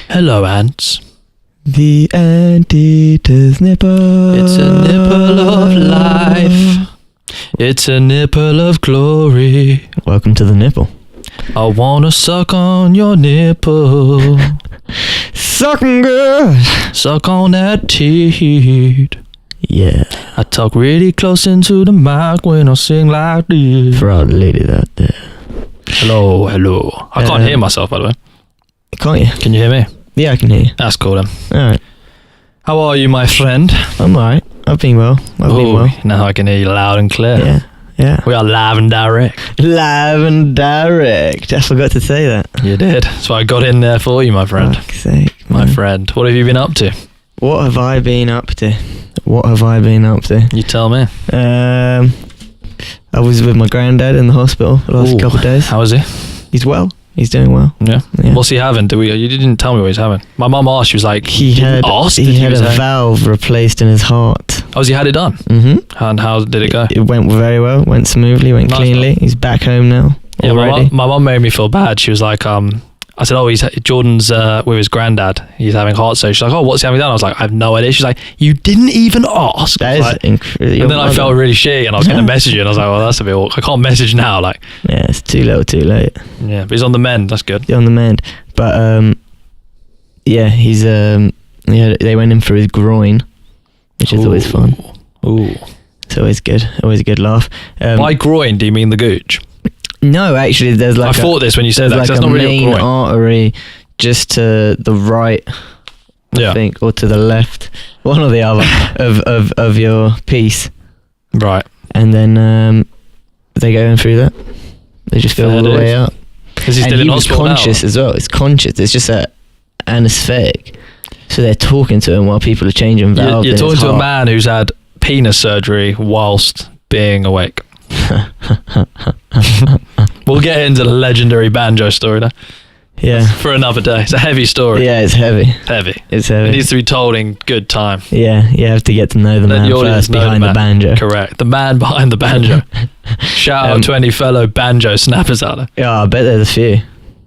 Hello, ants. The Anteater's nipple. It's a nipple of life. It's a nipple of glory. Welcome to the nipple. I wanna suck on your nipple. Sucking good. Suck on that teat. Yeah. I talk really close into the mic when I sing like this. For our ladies out there. Hello, hello. I can't hear myself, by the way. Can't you? Can you hear me? Yeah, I can hear you. That's cool then. Alright. How are you, my friend? I'm alright. I've been well. Now I can hear you loud and clear. Yeah. Yeah. We are live and direct. Live and direct. I forgot to say that. You did. So I got in there for you, my friend. Fuck's sake, My man. friend. What have you been up to? What have I been up to? You tell me. I was with my granddad in the hospital the last couple of days. How is he? He's well. He's doing well. Yeah. Yeah. What's he having? You didn't tell me what he's having. My mum asked. She was like, He had a valve replaced in his heart. Oh, has he had it done? Mm-hmm. And how did it go? It went very well. Went smoothly. Went Nice, cleanly. man. He's back home now. Yeah, already. my mum made me feel bad. She was like, I said, oh, Jordan's with his granddad. He's having heart surgery. She's like, oh, what's he having done? I was like, I have no idea. She's like, you didn't even ask. That is like, incredible. and then I felt really shitty, and I was going to message you, and I was like, well, that's a bit awkward. I can't message now. Like, Yeah, it's too little, too late. yeah, but he's on the mend. That's good. On the mend. But yeah, he's they went in for his groin, which is always fun. Ooh. It's always good. Always a good laugh. By groin, do you mean the gooch? No, actually, there's like I thought this when you said that. there's 'cause like that's a not really main a groin. artery just to the right, I think, or to the left, one or the other of your piece, Right. and then they go in through that. They just go Fair all the way dues. up. Because he's And still in he was hospital conscious as well. It's conscious. It's just a anesthetic. So they're talking to him while people are changing now. valves. You're in his talking to a heart. man who's had penis surgery whilst being awake. We'll get into the legendary banjo story now. Yeah. For another day. It's a heavy story. Yeah, it's heavy. Heavy. It's It heavy. needs to be told in good time. Yeah, you have to get to know the Let man the audience first know behind the man. banjo. Correct. The man behind the banjo. Shout out to any fellow banjo snappers out there. Yeah, I bet there's a few.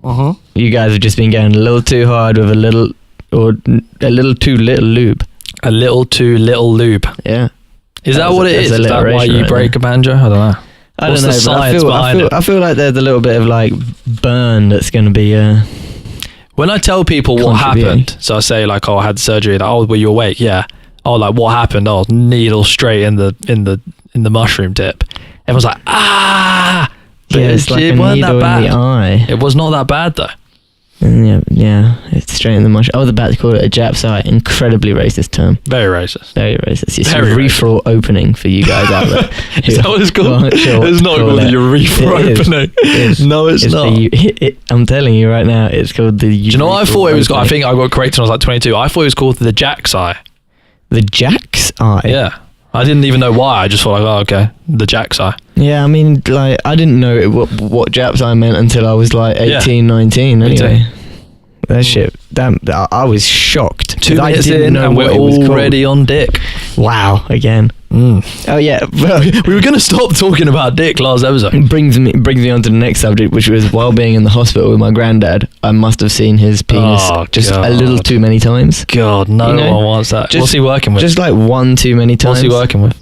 Uh-huh. You guys have just been going a little too hard with a little too little lube. A little too little lube. Yeah. Is that what it That's is? Is that why alliteration you right break a banjo? I don't know. I What's don't the know, but science behind it? I feel like there's a little bit of like burn that's going to be When I tell people what Contributing. happened, so I say like, oh, I had surgery. Like, oh, were you awake? Yeah. Oh, like what happened? Oh, needle straight in the mushroom tip. Everyone's like, ah. But yeah, it's like a wasn't needle that in bad. the eye. It was not that bad though. And yeah, it's straight in the mush. I was about to call it a Jap's eye. Incredibly racist term. Very racist. Very racist. It's Very a referral opening for you guys out there. Is that what it's called? Well, sure what It's to not call called the it. urethra It is. opening. It is. No, it's not. I'm telling you right now, it's called the. Do you know what I thought it was called? I think I got corrected when I was like 22. I thought it was called the Jack's eye. The Jack's eye. Yeah. I didn't even know why. I just thought like, oh, okay, the Jack's eye. Yeah, I mean, like, I didn't know what Jap's eye meant until I was like 18, 19. Me too. Anyway, that shit. I was shocked. 2 I minutes didn't in know and what we're it was called. already on dick. Wow, again. Oh yeah, well, We were going to stop talking about dick last episode. it brings me on to the next subject, which was while being in the hospital with my granddad, I must have seen his penis just a little God. too many times. God, no You know, one wants that. just- What's he working with? Just like one too many times. What's he working with?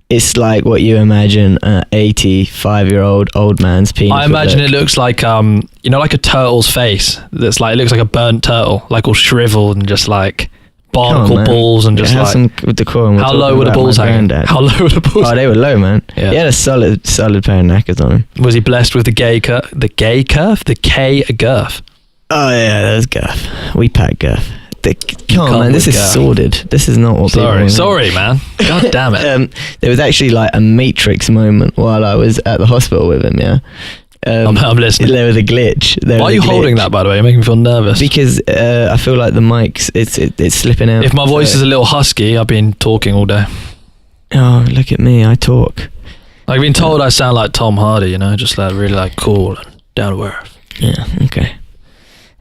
It's like what you imagine an 85-year-old old man's penis. I would imagine look. it looks like, like a turtle's face. That's like, it looks like a burnt turtle, like all shriveled and just like barnacle man. balls and just Have like. some decorum. We're How low talking were the about balls my hanging? granddad. How low were the balls? Oh, they were low, man. Yeah. He had a solid pair of knackers on him. Was he blessed with the gay curve? The gay curve? The K girth. Oh yeah, that was girth. We pack girth. Come come on, man. This with is girth. sordid. This is not what people want. Sorry, man. God damn it. There was actually like a Matrix moment while I was at the hospital with him. Yeah. I'm listening. There was a glitch. Why are you holding that, by the way? You're making me feel nervous. Because I feel like the mic's it's slipping out. If my voice is a little husky, I've been talking all day. Oh, look at me! I talk. I've been told I sound like Tom Hardy, just like really like cool and down to earth. Yeah. Okay.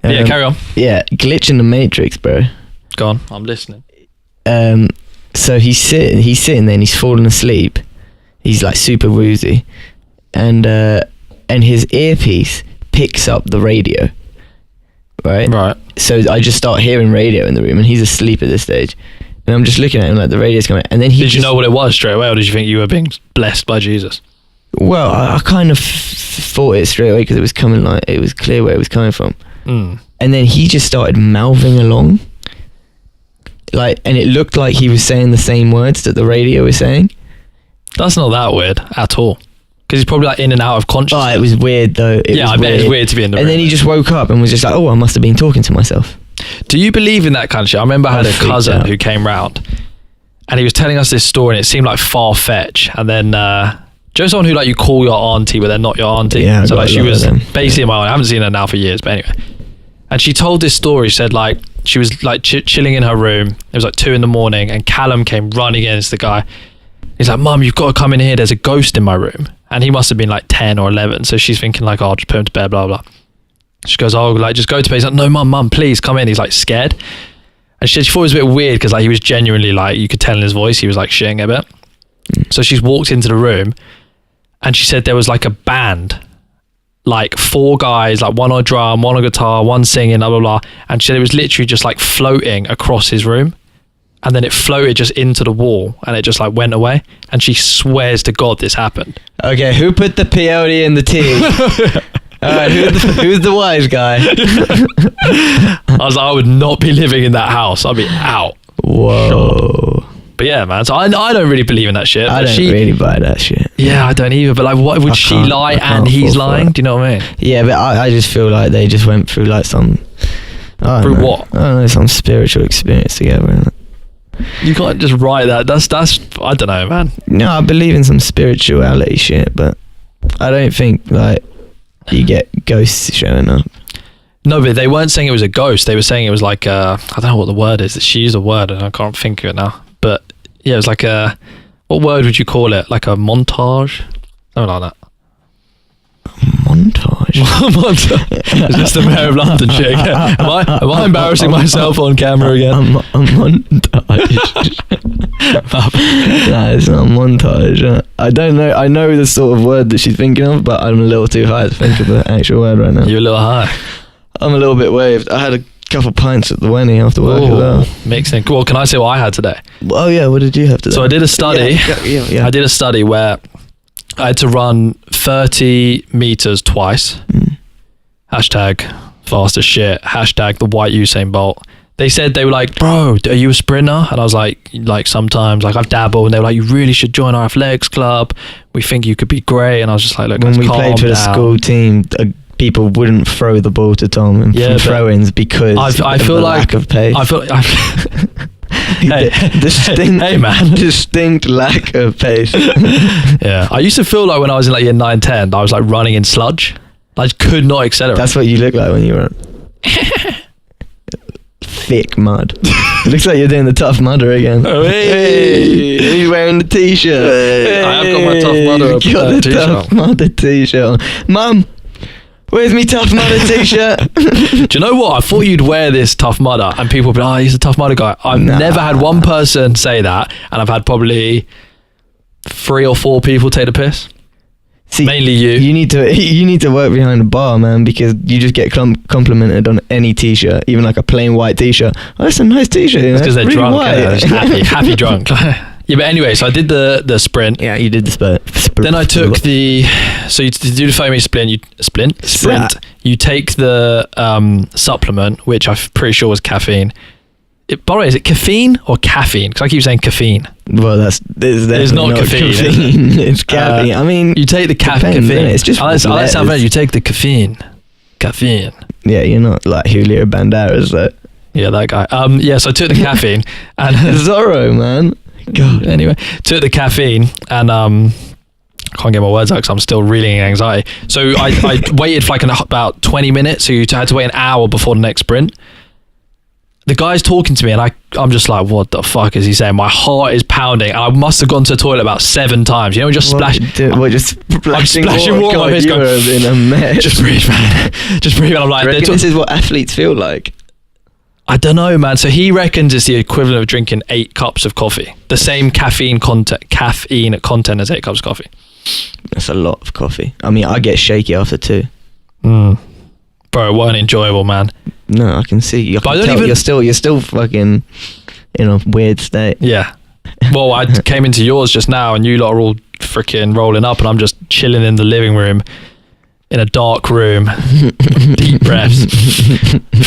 Yeah, carry on. Yeah, glitch in the Matrix, bro. Go on, I'm listening. So he's sitting there and he's falling asleep. He's like super woozy, and his earpiece picks up the radio. right? So I just start hearing radio in the room, and he's asleep at this stage. And I'm just looking at him like the radio's coming. And then Did you know what it was straight away, or did you think you were being blessed by Jesus? Well, I kind of thought it straight away because it was coming, like, it was clear where it was coming from. And then he just started mouthing along. Like, and it looked like he was saying the same words that the radio was saying. That's not that weird at all. Because he's probably like in and out of consciousness. Oh, it was weird though. I bet it's weird to be in the room. And then he just woke up and was just like, oh, I must have been talking to myself. Do you believe in that kind of shit? I remember I had a cousin who came round and he was telling us this story and it seemed like far-fetched. And then, just someone who like you call your auntie but they're not your auntie. Yeah, so like she was basically my aunt. I haven't seen her now for years, but anyway. And she told this story. She said like, she was like chilling in her room. It was like 2 a.m. and Callum came running against the guy. He's like, Mum, you've got to come in here. There's a ghost in my room. And he must have been like 10 or 11. So she's thinking like, oh, I'll just put him to bed, blah, blah. She goes, oh, like, just go to bed. He's like, no, Mum, please come in. He's like scared. And she thought it was a bit weird because like he was genuinely like, you could tell in his voice, he was like shitting a bit. So she's walked into the room and she said there was like a band, like 4 guys, like one on drum, one on guitar, one singing, blah, blah, blah. And she said it was literally just like floating across his room. And then it floated just into the wall and it just like went away. And she swears to God this happened. Okay, who put the peyote in the tea? Alright, who's the wise guy? I was like, I would not be living in that house. I'd be out. Whoa. Sure. But yeah, man. So I don't really believe in that shit. I don't really buy that shit. Yeah, I don't either. But like, what would she lie and he's lying? Do you know what I mean? Yeah, but I just feel like they just went through like some... Through what? I don't know, some spiritual experience together. You can't just write that. That's I don't know, man. No, I believe in some spirituality shit, but I don't think like you get ghosts showing up. No, but they weren't saying it was a ghost. They were saying it was like I don't know what the word is. She used a word and I can't think of it now. But yeah, it was like what word would you call it? Like a montage? Something like that. Montage. Is this the Mayor of London shit again? Am I embarrassing myself on camera again? A montage. Nah, it's not a montage. I don't know. I know the sort of word that she's thinking of, but I'm a little too high to think of the actual word right now. You're a little high. I'm a little bit waved. I had a couple pints at the Wenny after work as well. Mixing. Well, can I say what I had today? Oh yeah, what did you have today? So I did a study. Yeah. I did a study where I had to run 30 meters twice. Hashtag fast as shit. Hashtag the white Usain Bolt. They said, they were like, bro, are you a sprinter? And I was like sometimes, like I've dabbled. And they were like, you really should join our athletics club. We think you could be great. And I was just like, look, when we played for the school team, people wouldn't throw the ball to Tom and throw-ins because I feel like lack of pace. Hey man, distinct lack of pace. Yeah, I used to feel like when I was in like year 9, 10, I was like running in sludge. I could not accelerate. That's what you look like when you run. Thick mud. It looks like you're doing the Tough Mudder again. Oh, hey. He's wearing the t-shirt. Hey. I have got my Tough Mudder t-shirt. Tough Mudder t-shirt. Mum, where's me Tough Mudder t-shirt? Do you know what? I thought you'd wear this Tough Mudder and people would be like, oh, he's a Tough Mudder guy. I've never had one person say that, and I've had probably 3 or 4 people take the piss. See, mainly you. You need to work behind the bar, man, because you just get complimented on any t-shirt, even like a plain white t-shirt. Oh, that's a nice t-shirt. That's because they're really drunk. They're just happy drunk. Yeah, but anyway, so I did the sprint. Yeah, you did the sprint. Then I took so you do the 5 minute sprint. You take the supplement, which I'm pretty sure was caffeine. By the way, is it caffeine or caffeine? Because I keep saying caffeine. Well, there's not caffeine. It's caffeine. I mean, you take the caffeine. It's just you take the caffeine. Caffeine. Yeah, you're not like Julio Banderas, though. Yeah, that guy. So I took the caffeine and Zorro, man. God. Anyway, took the caffeine and I can't get my words out because I'm still reeling in anxiety. So I waited for like about 20 minutes. So you had to wait an hour before the next sprint. The guy's talking to me and I'm just like, what the fuck is he saying? My heart is pounding. I must have gone to the toilet about 7 times. You know, just splash. Just splashing water. God, you were in a mess. Just breathe, man. Just breathe. And I'm like, this is what athletes feel like. I don't know, man. So he reckons it's the equivalent of drinking 8 cups of coffee. The same caffeine content as 8 cups of coffee. That's a lot of coffee. I mean, I get shaky after 2. Bro, it wasn't enjoyable, man. No, I can see. I can tell you're still fucking in a weird state. Yeah. Well, I came into yours just now, and you lot are all freaking rolling up, and I'm just chilling in the living room, in a dark room, deep breaths,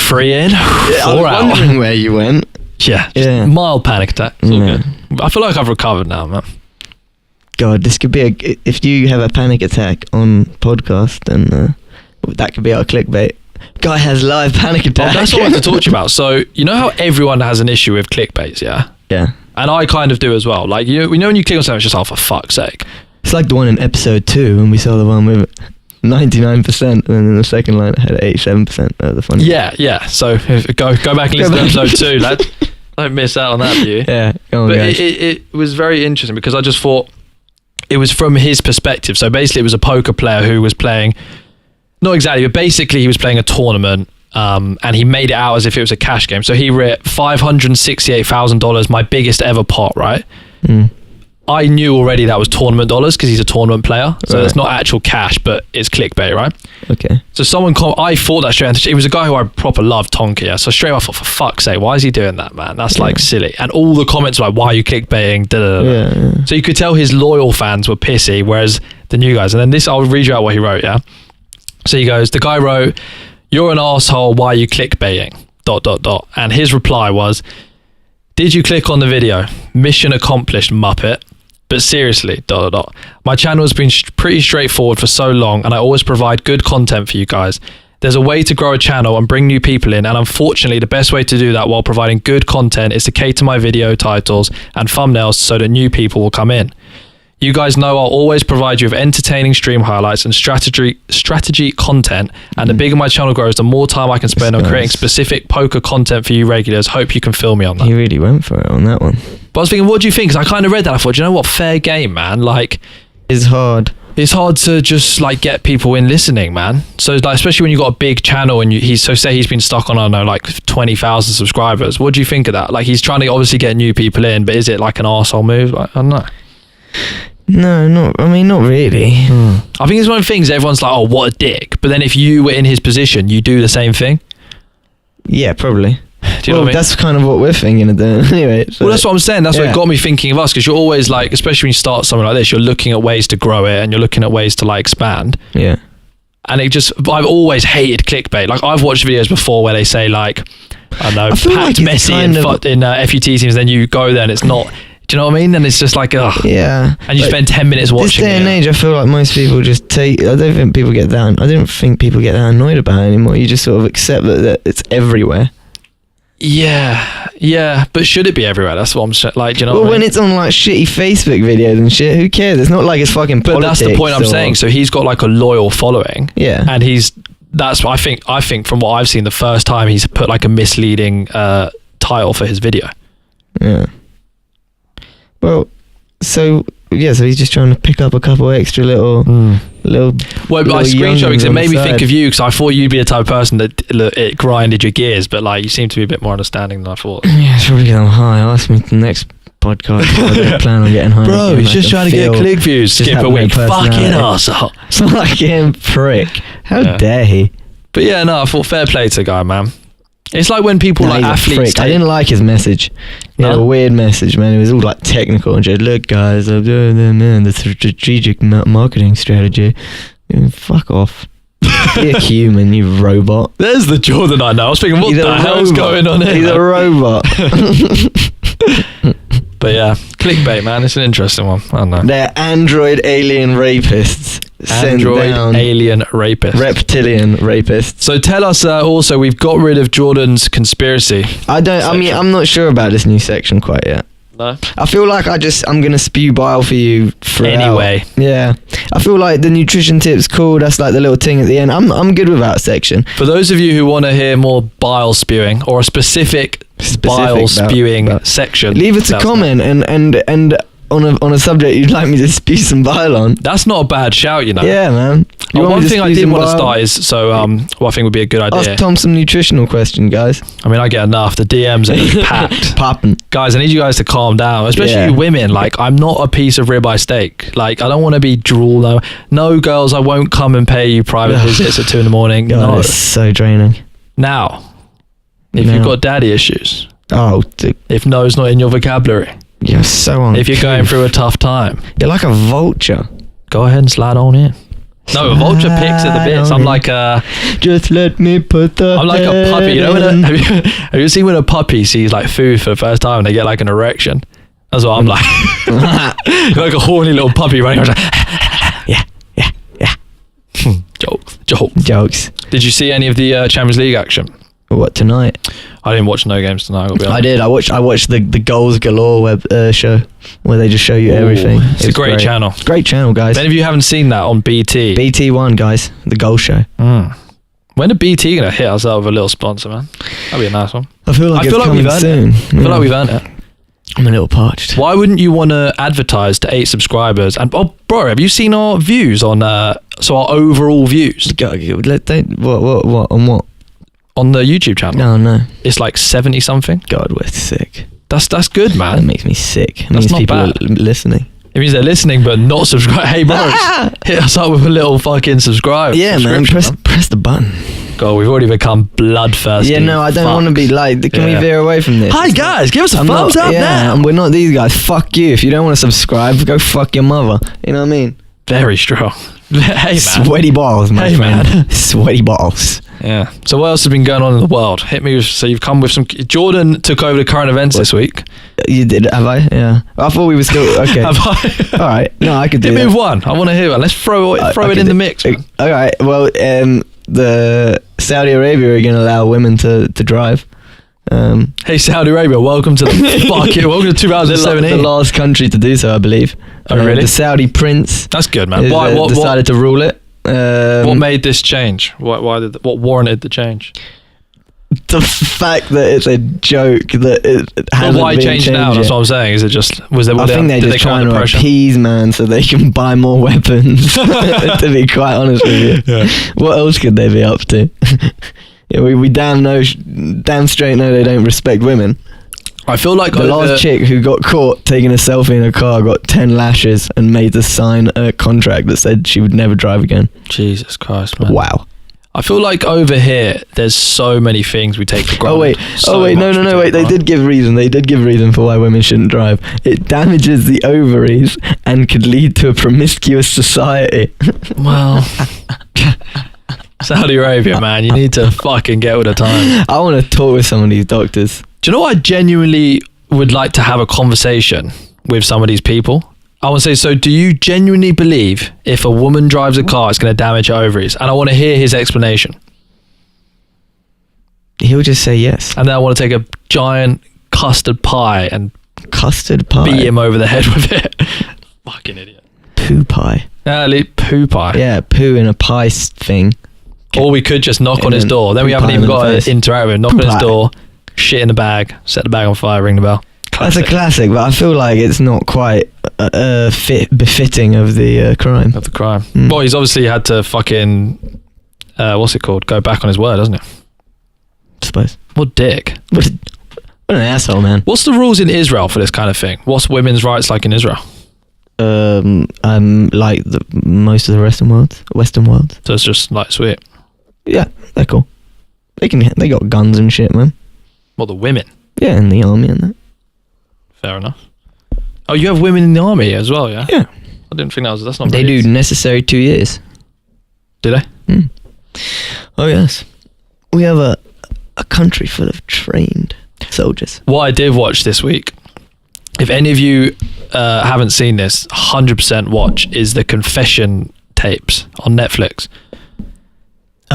free in, 4 I was wondering where you went. Yeah. Mild panic attack. It's all good. I feel like I've recovered now, man. God, this could be if you have a panic attack on podcast, then that could be our clickbait. Guy has live panic attack. That's what I wanted to talk to you about. So, you know how everyone has an issue with clickbaits, yeah? Yeah. And I kind of do as well. Like, we know when you click on something, it's just, oh, for fuck's sake. It's like the one in episode 2 when we saw the one with 99%, and then in the second line it had 87%. That was the funny. Yeah. So go back and listen to episode 2, lad. Don't miss out on that view. Yeah, go on, but guys. It was very interesting because I just thought it was from his perspective. So basically, it was a poker player who was playing, not exactly, but basically he was playing a tournament. And he made it out as if it was a cash game. So he writ $568,000, my biggest ever pot, right? I knew already that was tournament dollars because he's a tournament player. So it's not actual cash, but it's clickbait, right? Okay. So I thought that straight away. It was a guy who I proper loved, Tonka. Yeah? So straight away I thought, for fuck's sake, why is he doing that, man? That's like silly. And all the comments were like, why are you clickbaiting? Yeah. So you could tell his loyal fans were pissy, whereas the new guys. And then this, I'll read you out what he wrote, yeah? So he goes, the guy wrote, "You're an asshole, why are you clickbaiting? ... And his reply was, "Did you click on the video? Mission accomplished, Muppet. But seriously, ... My channel has been pretty straightforward for so long, and I always provide good content for you guys. There's a way to grow a channel and bring new people in, and unfortunately the best way to do that while providing good content is to cater my video titles and thumbnails so that new people will come in. You guys know I'll always provide you with entertaining stream highlights and strategy content, and the bigger my channel grows, the more time I can spend on creating specific poker content for you regulars. Hope you can feel me on that." He really went for it on that one. But I was thinking, what do you think? Because I kind of read that. I thought, you know what? Fair game, man. Like, it's hard. It's hard to just like get people in listening, man. So like, especially when you've got a big channel and say he's been stuck on, I don't know, like 20,000 subscribers. What do you think of that? Like, he's trying to obviously get new people in, but is it like an arsehole move? Like, I don't know. No, not really. I think it's one of the things everyone's like, oh, what a dick. But then if you were in his position, you do the same thing. Yeah, probably. Do you know what I mean? That's kind of what we're thinking of doing anyway. So. Well, that's what I'm saying. That's what got me thinking of us, because you're always like, especially when you start something like this, you're looking at ways to grow it and you're looking at ways to like expand. Yeah. And I've always hated clickbait. Like, I've watched videos before where they say like, I don't know, packed like Messi in FUT teams, then you go there and it's not. Do you know what I mean? And it's just like, ugh. Yeah. And you spend 10 minutes watching it. This day and age, I feel like most people just I don't think people get that annoyed about it anymore. You just sort of accept that it's everywhere. Yeah. But should it be everywhere? That's what I'm saying. Like, do you know what I mean? When it's on like shitty Facebook videos and shit, who cares? It's not like it's fucking politics. But that's the point I'm saying. So he's got like a loyal following. Yeah. And that's what I think from what I've seen, the first time he's put like a misleading title for his video. Yeah. Well, so he's just trying to pick up a couple extra little. Well, I screenshot because it made me think of you, because I thought you'd be the type of person that it grinded your gears, but like you seem to be a bit more understanding than I thought. Yeah, it's probably getting high. Ask me the next podcast. I don't plan on getting high. Bro, he's just trying to get click views. Skip a week. Fucking arsehole. Fucking prick. How dare he? But yeah, no, I thought fair play to the guy, man. It's like when people like athletes. I didn't like his message. He had a weird message, man. It was all like technical and just, look, guys, I'm doing the strategic marketing strategy. Fuck off. Be a human, you robot. There's the Jordan I know. I was thinking, what the hell's going on here? He's a robot. But yeah, clickbait, man. It's an interesting one. I don't know. They're android alien rapists. Alien rapists. Reptilian rapists. So tell us also, we've got rid of Jordan's conspiracy. I'm not sure about this new section quite yet. No? I feel like I'm going to spew bile for you throughout. Anyway. Yeah. I feel like the nutrition tip's cool. That's like the little thing at the end. I'm good with that section. For those of you who want to hear more bile spewing or a specific bile spewing section, leave it a comment and on a subject you'd like me to spew some bile on. That's not a bad shout, you know. Yeah, man. One thing I did want to start is, what I think would be a good idea. Ask Tom some nutritional question, guys. I mean, I get enough. The DMs are packed. Popping. Guys, I need you guys to calm down, especially you women. Like, I'm not a piece of ribeye steak. Like, I don't want to be drool. No, girls, I won't come and pay you private visits at 2 a.m. God, no. it's so draining. Now, if you've got daddy issues. Oh, dude. If no's not in your vocabulary. You're so on. If you're going through a tough time. You're like a vulture. Go ahead and slide on in. No, a vulture picks at the bits. I'm like just let me put the. I'm like a puppy. You know, have you seen when a puppy sees like food for the first time and they get like an erection? That's what I'm like. Like a horny little puppy running around. Yeah. Jokes. Did you see any of the Champions League action? What, tonight? I didn't watch no games tonight. I did. I watched the Goals Galore web show where they just show you everything. It's a great channel. It's a great channel, guys. If any of you haven't seen that on BT. BT1, guys. The Goal Show. When are BT going to hit us out with a little sponsor, man? That'd be a nice one. I feel like we've earned soon. it. I feel like we've earned it. I'm a little parched. Why wouldn't you want to advertise to 8 subscribers? And bro, have you seen our views on our overall views? What on what? On the YouTube channel. No. It's like 70 something. God, we're sick. That's good, man. That makes me sick. It That's means not people bad. are listening. It means they're listening but not subscribed. Hey, bro, hit us up with a little fucking subscribe. Yeah, man. Press the button. God, we've already become bloodthirsty. Yeah, no, I don't want to be like. Can we veer away from this? Hi guys, give us a thumbs up now. And we're not these guys. Fuck you. If you don't want to subscribe, go fuck your mother. You know what I mean? Very strong. Hey man. Sweaty balls, my friend. Man. Sweaty balls. Yeah. So what else has been going on in the world? Hit me with. So you've come with some. Jordan took over the current events this week. You did, have I? Yeah. I thought we were still okay. Have I? All right. No, I could do. Hit me that. with one. I want to hear one. Let's throw it in the mix. Man. All right. Well, the Saudi Arabia are going to allow women to drive. Hey Saudi Arabia, welcome to welcome to 2017. The last country to do so, I believe. Oh really? The Saudi prince. That's good, man. What decided to rule it? What made this change? What warranted the change? The fact that it's a joke that it hasn't why been change changed now? Yet. That's what I'm saying. Is it just I think they're just trying to appease man, so they can buy more weapons. To be quite honest with you, what else could they be up to? Yeah, we damn straight know they don't respect women. I feel like the last chick who got caught taking a selfie in a car got 10 lashes and made us sign a contract that said she would never drive again. Jesus Christ, man! Wow. I feel like over here, there's so many things we take for granted. No, wait. They did give reason. They did give reason for why women shouldn't drive. It damages the ovaries and could lead to a promiscuous society. Well, Saudi Arabia, man, you need to fucking get with the time. I want to talk with some of these doctors. Do you know what? I genuinely would like to have a conversation with some of these people. I want to say, so do you genuinely believe if a woman drives a car, it's going to damage her ovaries? And I want to hear his explanation. He'll just say yes. And then I want to take a giant custard pie and beat him over the head with it. Fucking idiot. Poo pie. Poo pie. Yeah, poo in a pie thing. Or we could just knock on his door. Then we haven't even got to interact with him. Knock on his door, shit in the bag, set the bag on fire, ring the bell. Classic. That's a classic, but I feel like it's not quite befitting of the crime. Of the crime. Well, he's obviously had to fucking, what's it called? Go back on his word, hasn't he? I suppose. What dick. What an asshole, man. What's the rules in Israel for this kind of thing? What's women's rights like in Israel? Like most of the Western world. So it's just like sweet. Yeah, they're cool. They got guns and shit, man. What, the women? Yeah, in the army and that. Fair enough. Oh, you have women in the army as well, yeah? Yeah. I didn't think that's not They do easy. necessary 2 years. Do they? Oh, yes. We have a country full of trained soldiers. What I did watch this week, if any of you haven't seen this, 100% watch, is the Confession tapes on Netflix.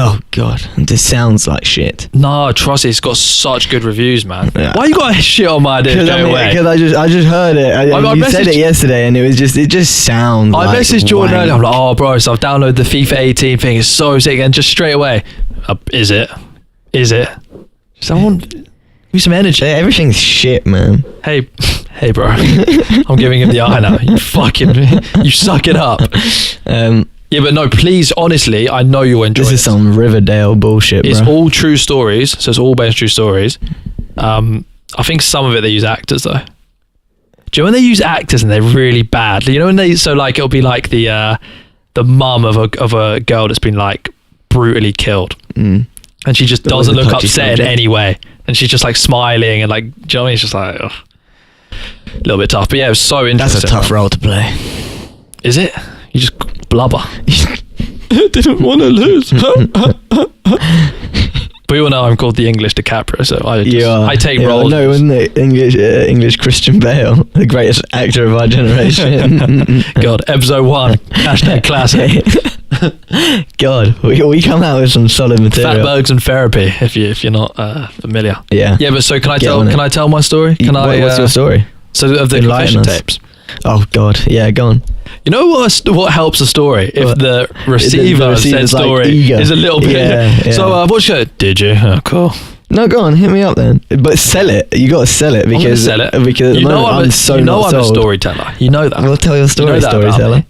Oh God, this sounds like shit. No, trust it, it's got such good reviews, man. Yeah. Why you got shit on my idea straight away? Because I just heard it. You said it yesterday, and it just sounds. I like messaged Jordan wank. earlier. I'm like, oh, bro, so I've downloaded the FIFA 18 thing. It's so sick, and just straight away, is it? So I want me some energy. Everything's shit, man. Hey, Hey, bro. I'm giving him the eye now. You suck it up. Yeah, but no, please, honestly, I know you'll enjoy this. This is some Riverdale bullshit, bro. It's all true stories, so it's all based on true stories. I think some of it they use actors, though. Do you know when they use actors and they're really bad? You know when it'll be like the mum of a girl that's been like brutally killed. And she just doesn't look upset in any way. And she's just like smiling and like, do you know what I mean? It's just like, ugh. A little bit tough. But yeah, it was so interesting. That's a tough role to play. Is it? You just blubber. I didn't want to lose. But you all know I'm called the English DiCaprio, so I take roles. No, wasn't it English Christian Bale, the greatest actor of our generation? God, episode 1, #classic. God, we come out with some solid material. Fatbergs and therapy, if you're not familiar. Yeah. Yeah, but so can I tell my story? What's your story? So of the confession tapes. Oh God, yeah, go on. You know what helps a story if the receiver said story like is a little bit. Yeah. So what's your? Did you? Oh, cool. No, go on, hit me up then. But sell it. You got to sell it because sell it. Because at the moment I'm a storyteller. You know that. We'll tell your story, storyteller.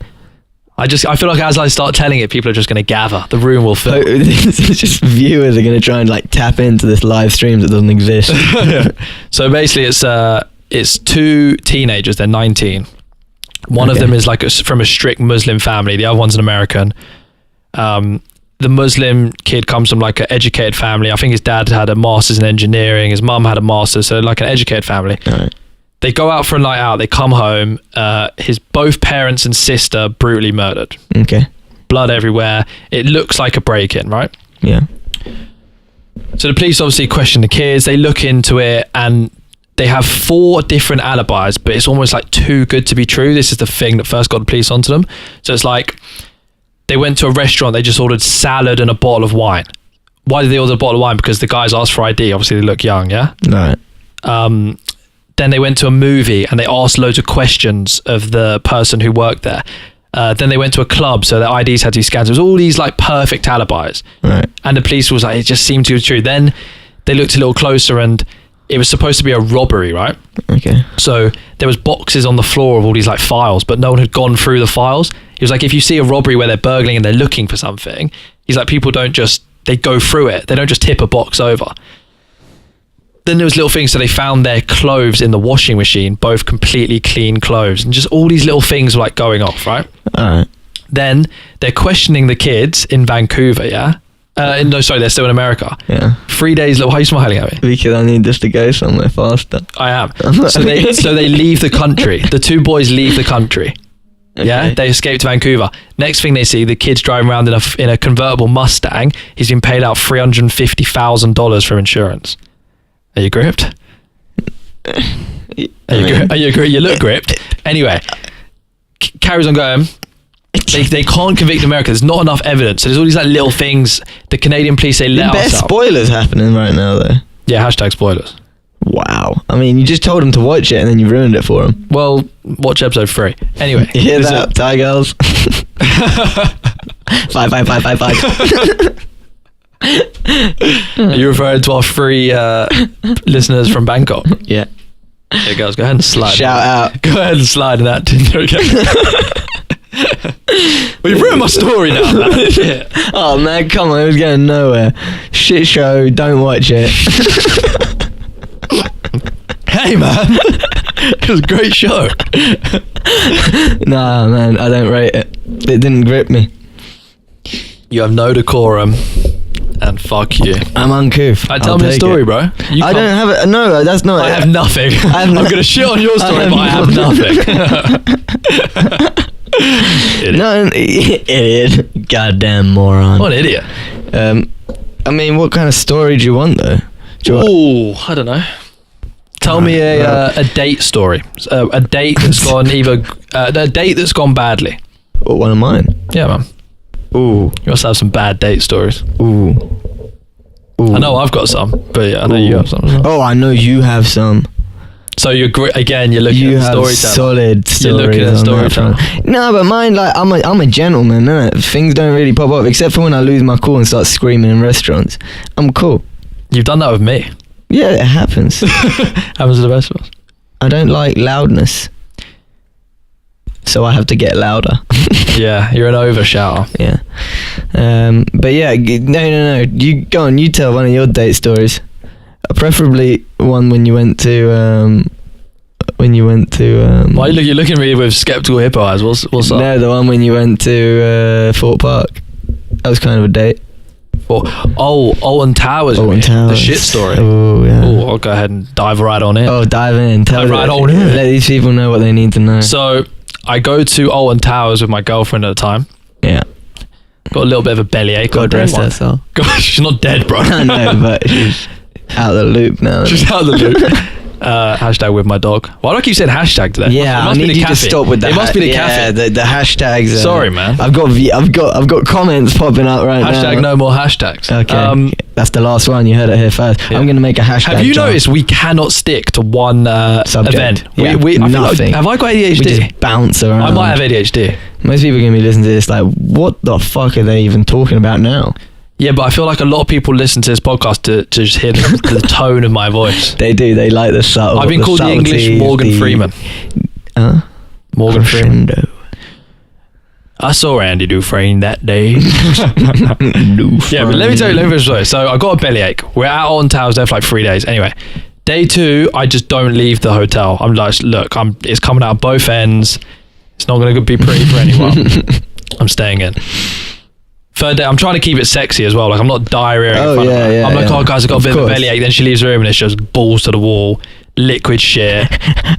I feel like as I start telling it, people are just going to gather. The room will fill. Just viewers are going to try and like tap into this live stream that doesn't exist. So basically, it's two teenagers. They're 19. One of them is like from a strict Muslim family. The other one's an American. The Muslim kid comes from like an educated family. I think his dad had a master's in engineering. His mum had a master's, so like an educated family. Right. They go out for a night out. They come home. His both parents and sister brutally murdered. Okay. Blood everywhere. It looks like a break-in, right? Yeah. So the police obviously question the kids. They look into it and they have 4 different alibis, but it's almost like too good to be true. This is the thing that first got the police onto them. So it's like they went to a restaurant. They just ordered salad and a bottle of wine. Why did they order a bottle of wine? Because the guys asked for ID. Obviously, they look young, yeah? Right. Then they went to a movie and they asked loads of questions of the person who worked there. Then they went to a club, so their IDs had to be scanned. There was all these like perfect alibis. Right. And the police was like, it just seemed too be true. Then they looked a little closer and it was supposed to be a robbery, right? Okay. So there was boxes on the floor of all these like files, but no one had gone through the files. He was like, if you see a robbery where they're burgling and they're looking for something, he's like, people don't just, they go through it. They don't just tip a box over. Then there was little things. So they found their clothes in the washing machine, both completely clean clothes, and just all these little things were like going off, right? All right. Then they're questioning the kids in Vancouver, yeah? No, sorry, they're still in America. Yeah. 3 days. Why are you smiling at me? Because I need this to go somewhere faster. I am. So they leave the country. The 2 boys leave the country. Okay. Yeah, they escape to Vancouver. Next thing they see, the kid's driving around in a convertible Mustang. He's been paid out $350,000 for insurance. Are you gripped? Are you gripped? You look gripped. Anyway, carries on going. They can't convict America. There's not enough evidence. So there's all these like little things. The Canadian police say let us There's out. spoilers happening right now though. Yeah, #spoilers. Wow. I mean, you just told them to watch it and then you ruined it for them. Well, watch episode 3. Anyway. You hear that, Thai girls? 5. Are you referring to our 3 listeners from Bangkok? Yeah. Yeah, girls, go ahead and slide. Shout out. Go ahead and slide in that Tinder again. Well, you've ruined my story now, man. Shit. Oh man, come on, it was going nowhere. Shit show, don't watch it. Hey man, it was a great show. Nah man, I don't rate it. It didn't grip me. You have no decorum, and fuck you. I'm uncouth. Tell me a story, bro. I don't have it. No, that's not. I have nothing. I'm gonna shit on your story, but I have nothing. Idiot. No, idiot. Goddamn moron. What an idiot. I mean, what kind of story do you want though? I don't know. Tell me a date story. A date that's gone a date that's gone badly. What, one of mine? Yeah, man. Ooh. You must have some bad date stories. Ooh. I know I've got some, but yeah, I know you have some as well. Oh, I know you have some. So you're looking at storytelling. Solid stories. You're looking at storytelling. No, but mine, like, I'm a gentleman, innit? Things don't really pop up except for when I lose my cool and start screaming in restaurants. I'm cool. You've done that with me. Yeah, it happens. Happens to the best of us. I don't like loudness, so I have to get louder. Yeah, you're an overshouter. Yeah. But yeah, no. You go on. You tell one of your date stories. Preferably one when you went to. Why you're looking at me with skeptical hippo eyes? What's up? No, the one when you went to Fort Park. That was kind of a date. Alton Towers. Alton Towers. The shit story. Oh yeah. Oh, I'll go ahead and dive right on in. Oh, dive in. Dive right on in. Let these people know what they need to know. So I go to Alton Towers with my girlfriend at the time. Yeah. Got a little bit of a bellyache. God rest her soul. God, she's not dead, bro. I know, but she's out of the loop now. She's out of the loop. Hashtag with my dog. Why do I keep saying hashtag today? Yeah, it must I need be the you caffeine. to stop with that. It must be the caffeine. The hashtags. Sorry, man. I've got comments popping up right now. Hashtag no more hashtags. Okay, that's the last one. You heard it here first. Yeah. I'm going to make a hashtag. Have you noticed we cannot stick to one subject event? Yeah, nothing. Have I got ADHD? We just bounce around. I might have ADHD. Most people are going to be listening to this like, what the fuck are they even talking about now? Yeah, but I feel like a lot of people listen to this podcast to just hear the tone of my voice. They do. They like the subtle. I've been called the English Morgan Freeman. Morgan Freeman. I saw Andy Dufresne that day. Yeah, but let me tell you a story. So I got a bellyache. We're out on Towers there for like 3 days. Anyway, day 2, I just don't leave the hotel. I'm like, look, it's coming out both ends. It's not going to be pretty for anyone. I'm staying in. Third day, I'm trying to keep it sexy as well. Like, I'm not diarrhea in front of her. Yeah, I'm like, yeah. oh, guys, I've got a bit of a bellyache. Then she leaves the room and it's just balls to the wall, liquid shit.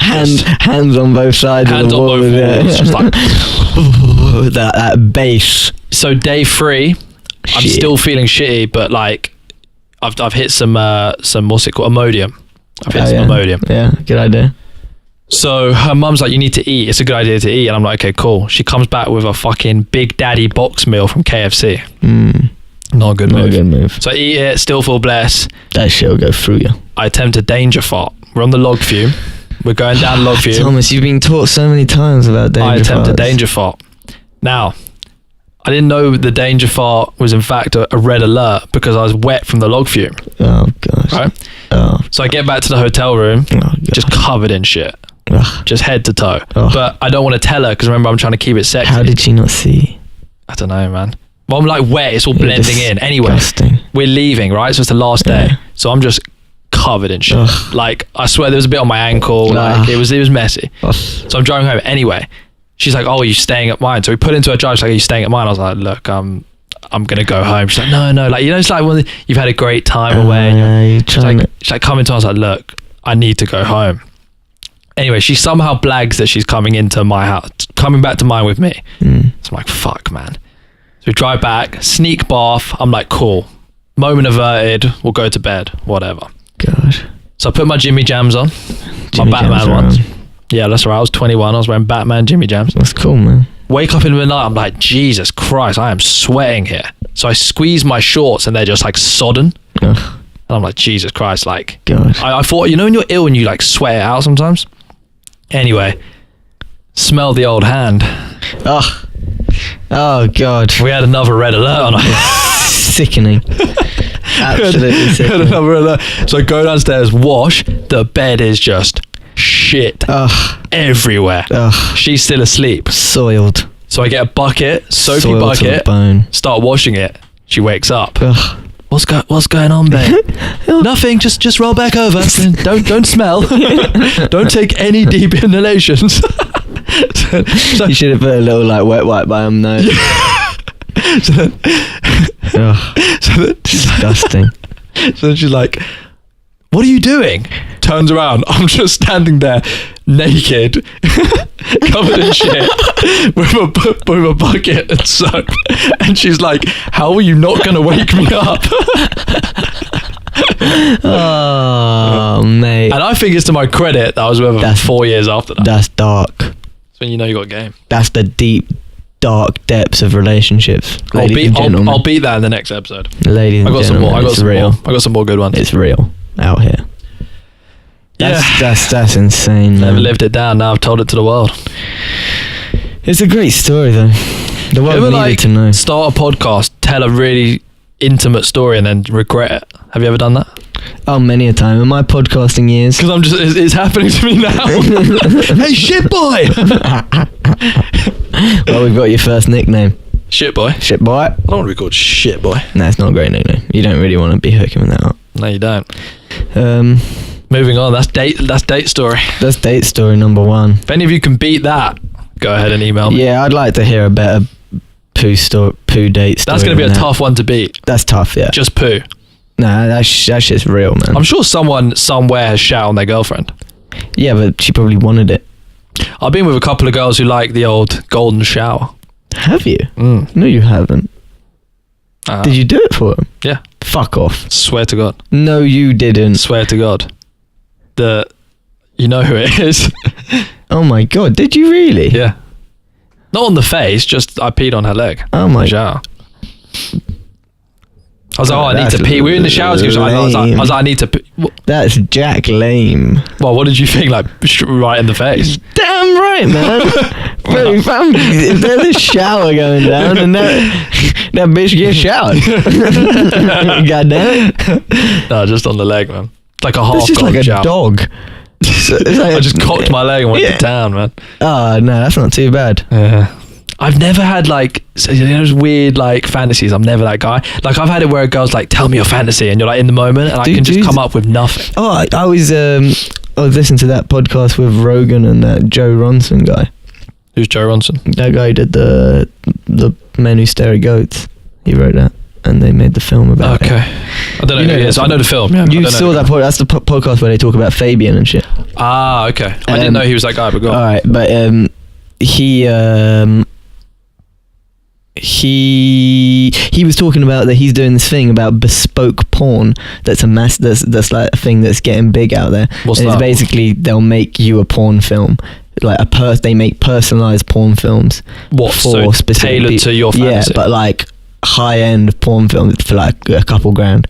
Hands on both sides Hands of the on wall. both walls. Just like... that bass. So day 3, I'm still feeling shitty, but like, I've hit some what's it called? Imodium. I've hit some Imodium. Yeah, good idea. So her mum's like, you need to eat. It's a good idea to eat. And I'm like, okay, cool. She comes back with a fucking Big Daddy box meal from KFC. Not a good move. So I eat it, still full bless. That shit will go through you. I attempt a danger fart. We're on the log fume. We're going down log fume. Thomas, you've been taught so many times about danger farts. I attempt a danger fart. Now, I didn't know the danger fart was in fact a red alert because I was wet from the log fume. Oh, gosh. Right? Oh. So I get back to the hotel room, just covered in shit. Ugh. Just head to toe. Ugh. But I don't want to tell her because remember I'm trying to keep it sexy. How did she not see? I don't know, man. Well, I'm like wet. It's all blending in. Anyway, we're leaving, right? So it's the last day. So I'm just covered in shit. Ugh. Like, I swear there was a bit on my ankle. Like, it was messy. Ugh. So I'm driving home. Anyway, she's like, oh, are you staying at mine? So we put into her drive. She's like, are you staying at mine? I was like, look, I'm going to go home. She's like, no. Like, you know, it's like when you've had a great time away. She's like, coming to us. I was like, look, I need to go home. Anyway, she somehow blags that she's coming into my house, coming back to mine with me. So I'm like, fuck, man. So we drive back, sneak bath. I'm like, cool. Moment averted. We'll go to bed. Whatever. God. So I put my Jimmy Jams on. My Batman ones. Yeah, that's right. I was 21. I was wearing Batman Jimmy Jams. That's cool, man. Wake up in the night. I'm like, Jesus Christ, I am sweating here. So I squeeze my shorts and they're just like sodden. Ugh. And I'm like, Jesus Christ, like, God. I thought, you know, when you're ill and you like sweat it out sometimes? Anyway, smell the old hand. Ugh. Oh, God. We had another red alert on us. Sickening. Absolutely sickening. Another alert. So I go downstairs, wash. The bed is just shit everywhere. Ugh. She's still asleep. Soiled. So I get a bucket, soapy Soiled bucket, to the bone. start washing it. She wakes up. Ugh. What's going on, babe? Nothing. Just roll back over. Don't smell. Don't take any deep inhalations. So you should have put a little like wet wipe by him though. Disgusting. So then she's like, what are you doing? Turns around. I'm just standing there naked, covered in shit, with a bucket and soap. And she's like, how are you not going to wake me up? Oh, mate. And I think it's to my credit that I was with her for 4 years after that. That's dark. That's when you know you got game. That's the deep, dark depths of relationships. I'll beat that in the next episode. Ladies and gentlemen, I got some more good ones. It's real out here. That's insane, man. Never lived it down. Now I've told it to the world. It's a great story, though. The world needed to know. Start a podcast, tell a really intimate story, and then regret it. Have you ever done that? Oh, many a time in my podcasting years. Because I'm just, it's happening to me now. Hey, shit boy. Well, we've got your first nickname. Shit boy. Shit boy. I don't want to be called shit boy. No, it's not a great nickname. You don't really want to be hooking with that up. No, you don't. Moving on. That's date story. That's date story number 1. If any of you can beat that, go ahead and email me. Yeah, I'd like to hear a better poo date story. That's going to be a tough one to beat. That's tough, yeah. Just poo. Nah, that shit's real, man. I'm sure someone somewhere has shat on their girlfriend. Yeah, but she probably wanted it. I've been with a couple of girls who like the old golden shower. Have you? No, you haven't. Did you do it for them? Yeah. Fuck off. Swear to God. No, you didn't. Swear to God. You know who it is. Oh my God, did you really? Yeah. Not on the face, just I peed on her leg. Oh my shower. I was like, I need to pee. We were in the shower together. I was like, I need to pee. That's Jack lame. Well, what did you think? Like, right in the face? Damn right, man. Bro, if there's a shower going down and that bitch gets showered. God damn it. No, just on the leg, man. Like a half That's just like a shower. dog. So I just cocked my leg and went to town, man. Oh, no, that's not too bad. Yeah. I've never had like those weird like fantasies. I'm never that guy. Like I've had it where a girl's like, "Tell me your fantasy," and you're like in the moment, and I can just come up with nothing. Oh, I was listening to that podcast with Rogan and that Joe Ronson guy. Who's Joe Ronson? That guy who did the Men Who Stare at Goats. He wrote that, and they made the film about it. Okay, I don't know who he is. I know the film. Yeah, you saw that podcast. That's the podcast where they talk about Fabian and shit. Ah, okay. I didn't know he was that guy. But go on. All right, but he was talking about that he's doing this thing about bespoke porn that's that's like a thing that's getting big out there. What's and that? It's basically they'll make you a porn film, like they make personalized porn films. What, so tailored to your fantasy? Yeah, but like high end porn films for like a couple grand.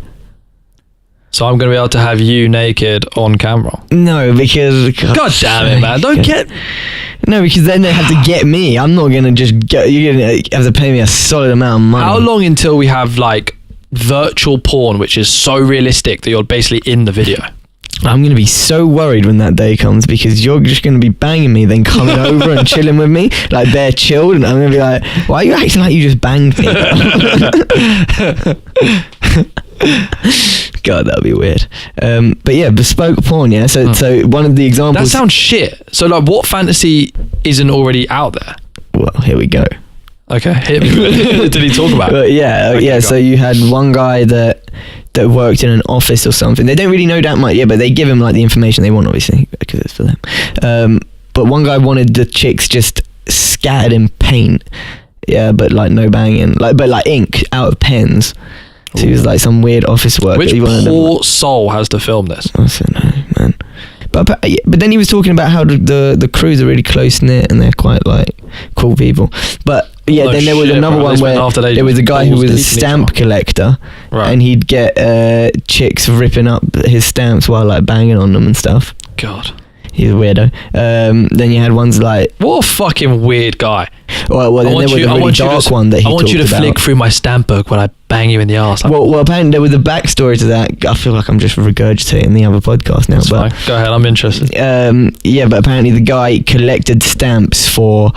So I'm going to be able to have you naked on camera? No, because God damn it, man! Don't get. No, because then they have to get me. I'm not gonna just get. You're gonna have to pay me a solid amount of money. How long until we have like virtual porn, which is so realistic that you're basically in the video? I'm gonna be so worried when that day comes because you're just gonna be banging me, then coming over and chilling with me like they're chilled, and I'm gonna be like, "Why are you acting like you just banged me?" God, that'd be weird. But yeah, bespoke porn. Yeah. So one of the examples. That sounds shit. So like, what fantasy isn't already out there? Well, here we go. Okay, hit me. Did he talk about it? Yeah, okay, yeah. So you had one guy that worked in an office or something. They don't really know that much, yeah, but they give him like the information they want, obviously, because it's for them. But one guy wanted the chicks just scattered in paint, yeah, but like no banging, but ink out of pens. So he was like some weird office worker. Which poor soul has to film this? I don't know, man. But then he was talking about how the crews are really close knit and they're quite like cool people. But yeah, then there was another one where there was a guy who was a stamp collector, right, and he'd get chicks ripping up his stamps while like banging on them and stuff. God. He's a weirdo. Then you had ones like... What a fucking weird guy. Well, then there was a really dark one that he talked about. I want you to flick through my stamp book when I bang you in the arse. Well, apparently there was a backstory to that. I feel like I'm just regurgitating the other podcast now. That's fine. Go ahead, I'm interested. Yeah, but apparently the guy collected stamps for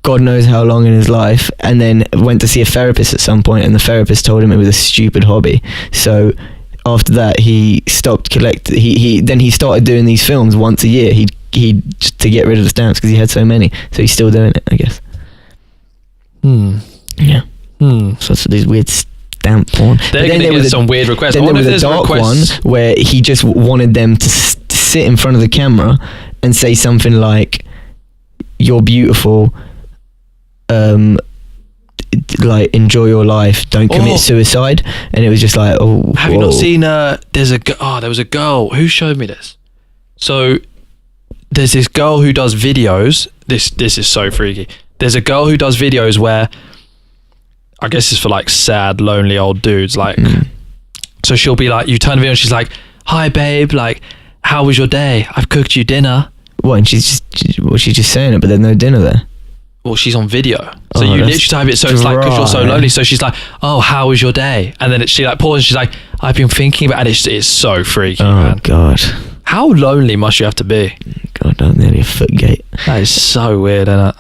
God knows how long in his life, and then went to see a therapist at some point, and the therapist told him it was a stupid hobby. So... after that, he stopped collecting. He started doing these films once a year. He just to get rid of the stamps because he had so many. So he's still doing it, I guess. Yeah. So it's these weird stamp porn. They're going to get some weird requests. Then there was a dark one where he just wanted them to sit in front of the camera and say something like, "You're beautiful. Like enjoy your life, don't commit suicide." And it was just like, have you not seen there was a girl who showed me this. So there's this girl who does videos. This is so freaky. There's a girl who does videos where I guess it's for like sad, lonely old dudes, like so she'll be like, you turn the video and she's like, "Hi babe, like how was your day? I've cooked you dinner." What? And she's just saying it, but there's no dinner there. well, she's on video. So Oh, you that's literally type it, so it's like, because you're so dry. lonely. So she's like, oh, how was your day? And then she like pauses, she's like, I've been thinking about it. It's so freaky, Oh man. God. How lonely must you have to be? God, I'm nearly a foot gate. That is so weird, isn't it?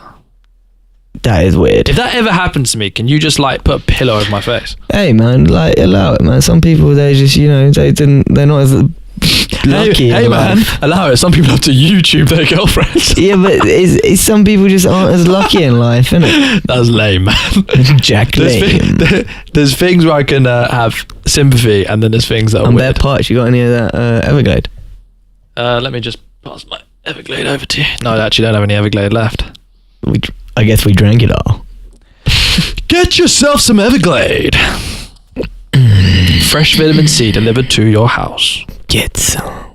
That is weird. If that ever happens to me, can you just like put a pillow over my face? Hey man, like allow it, man. Some people they just, you know, they're not as lucky. Hey in man, life. allow it. Some people have to YouTube their girlfriends. Yeah, but it's some people just aren't as lucky in life, isn't it? That's lame, man. Jack lame. There's things where I can have sympathy, and then there's things that are On weird. their parts, you got any of that Everglade? Let me just pass my Everglade over to you. No, I actually don't have any Everglade left. I guess we drank it all. Get yourself some Everglade. Fresh vitamin C delivered to your house. Get some.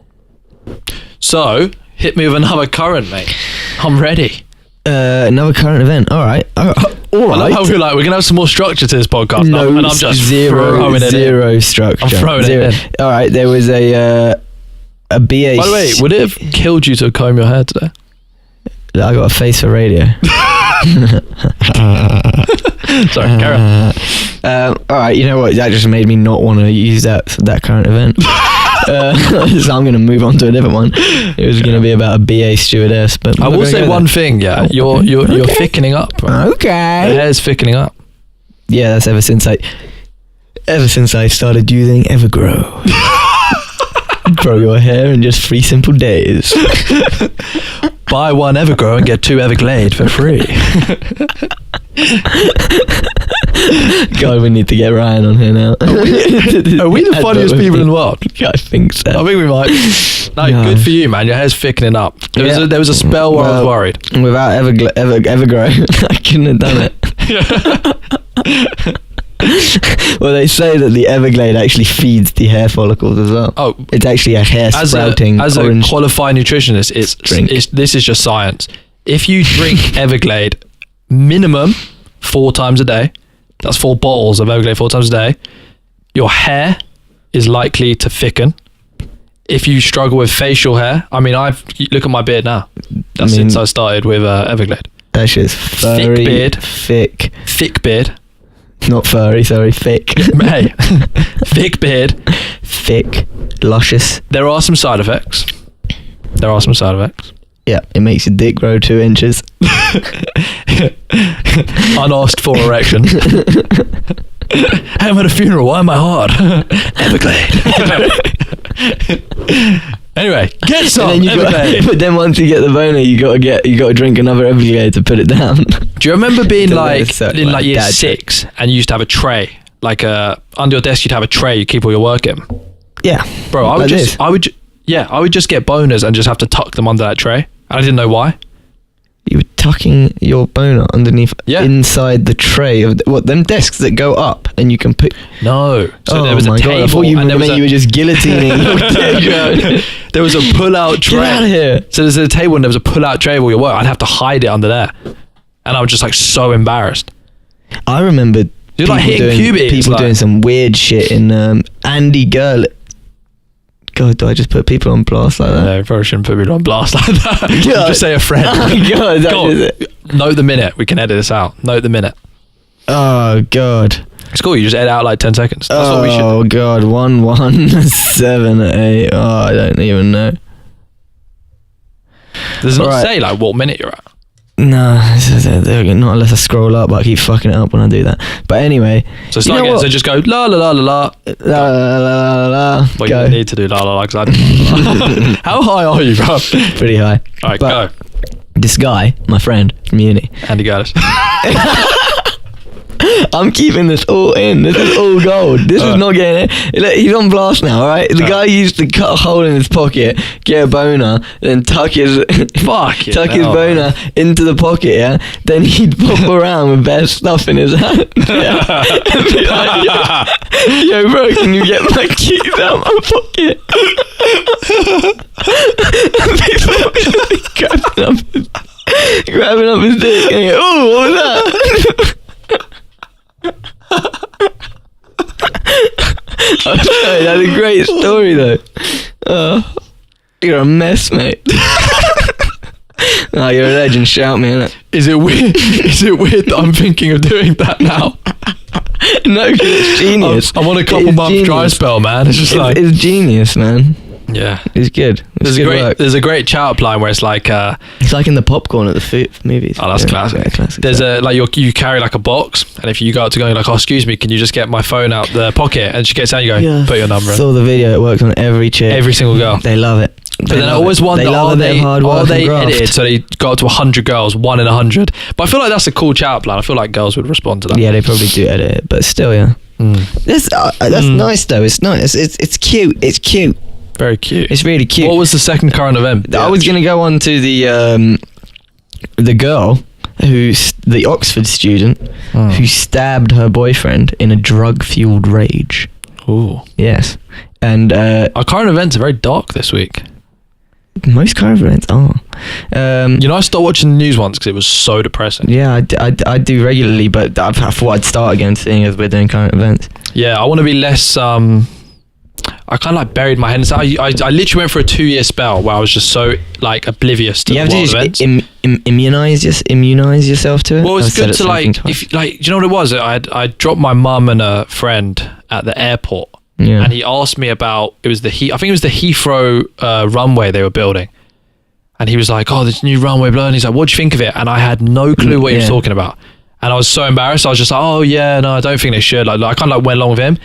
So, hit me with another current, mate. I'm ready. Another current event. All right. All I love right. how we're like, we're going to have some more structure to this podcast. No, and I'm just throwing it in. zero structure. I'm throwing zero. it in. All right. There was a BA. By the way, would it have killed you to comb your hair today? I got a face for radio. Sorry, carry on. All right, you know what? That just made me not want to use that current event. So I'm going to move on to a different one. It was going to be about a BA stewardess, but I will say one thing, yeah. You're Okay. thickening up, bro. The Okay. hair's thickening up. Yeah, that's ever since I started using Evergrow. Grow your hair in just 3 simple days. Buy one Evergrow and get 2 Everglade for free. God, we need to get Ryan on here now. Are we the funniest people in the world? I think so. I think we might. No, Yeah. good for you, man. Your hair's thickening up. There was a spell where I was worried. Without Evergrow, I couldn't have done it. Well, they say that the Everglade actually feeds the hair follicles as well. Oh, It's actually a hair sprouting as a orange qualified nutritionist, drink. this is just science. If you drink Everglade minimum 4 times a day, that's 4 bottles of Everglade 4 times a day, your hair is likely to thicken. If you struggle with facial hair, I mean, look at my beard now. That's since I started with Everglade. That shit's furry, Thick beard. thick, beard. not furry, sorry, thick, Hey, thick beard. thick, luscious. There are some side effects. Yeah, it makes your dick grow 2 inches. Unasked for erection. Hey, I'm at a funeral. Why am I hard? Everglade. Anyway, get some And then Everglade. but then once you get the boner, you gotta drink another Everglade to put it down. Do you remember being To like the circle, in like year dad 6, and you used to have a tray, like under your desk you'd have a tray you keep all your work in? Yeah, Bro, I would like just this. I would just get boners and just have to tuck them under that tray. I didn't know why. You were tucking your boner underneath, Yeah. inside the tray of them desks that go up and you can put. No. So there was a my table God, I thought you and there was you were just guillotining. there was a pull-out tray. Get out of here! So there's a table and there was a pull-out tray of all your work. I'd have to hide it under there, and I was just like so embarrassed. I remember You're like hitting puberty. people doing some weird shit in Andy Girl. God, do I just put people on blast like that? No, probably shouldn't put me on blast like that. God. Just say a friend. Oh God, that Go is on. it. Note the minute. We can edit this out. Note the minute. Oh God. It's cool. You just edit out like 10 seconds. That's what we should. Oh God, 1178. Oh, I don't even know. Does it not Alright. say like what minute you're at? No, not unless I scroll up, but I keep fucking it up when I do that. But anyway, So you start know again. what? So just go la la la la la. La, la, la, la, la. Well, Go. you need to do la la la because I didn't. How high are you, bro? Pretty high. All right, But go. This guy, my friend from uni, Andy Gaddis. I'm keeping this all in. This is all gold. This is not getting it. Look, he's on blast now, alright? The guy used to cut a hole in his pocket, get a boner, then tuck his boner into the pocket, yeah? Then he'd pop around with bare stuff in his hand. Yeah? And be like, yo, bro, can you get my keys out of my pocket? And people would just be grabbing up his dick and go, oh, what was that? That's a great story though. You're a mess, mate. Oh, you're a legend. Shout me, innit? Is it weird? Is it weird that I'm thinking of doing that now? No, it's genius. I'm on a couple month dry spell, man. It's just like it's genius, man. Yeah, it's good. There's a great chat up line where it's like it's like in the popcorn at the food movies. Oh, that's classic. Yeah, classic. There's a like you carry like a box, and if you go up to go, you're like, oh, excuse me, can you just get my phone out the pocket? And she gets out, you go, put your number in. Saw the video. It works on every chick. Every single girl. They love it. But then I always wonder, are they edited so they go up to 100 girls, 1 in 100? But I feel like that's a cool chat plan. I feel like girls would respond to that. Yeah, they probably do edit it, but still, yeah. That's nice though. It's nice. It's cute. It's cute. Very cute. It's really cute. What was the second current event? I was gonna go on to the girl who's the Oxford student who stabbed her boyfriend in a drug-fueled rage. Ooh. Yes. And our current events are very dark this week. Most current events are. I stopped watching the news once because it was so depressing. Yeah, I do regularly, but I thought I'd start again, seeing as we're doing current events. Yeah, I want to be less. I kind of like buried my head inside. I literally went for a 2-year spell where I was just so like oblivious to the world events. Immunize yourself to it. Well, it's good to like, if like, do you know what it was? I dropped my mum and a friend at the airport. Yeah. And he asked me about, I think it was the Heathrow runway they were building. And he was like, oh, this new runway, blah. And he's like, what do you think of it? And I had no clue what he was talking about. And I was so embarrassed. I was just like, oh yeah, no, I don't think they should. Like I kind of like went along with him.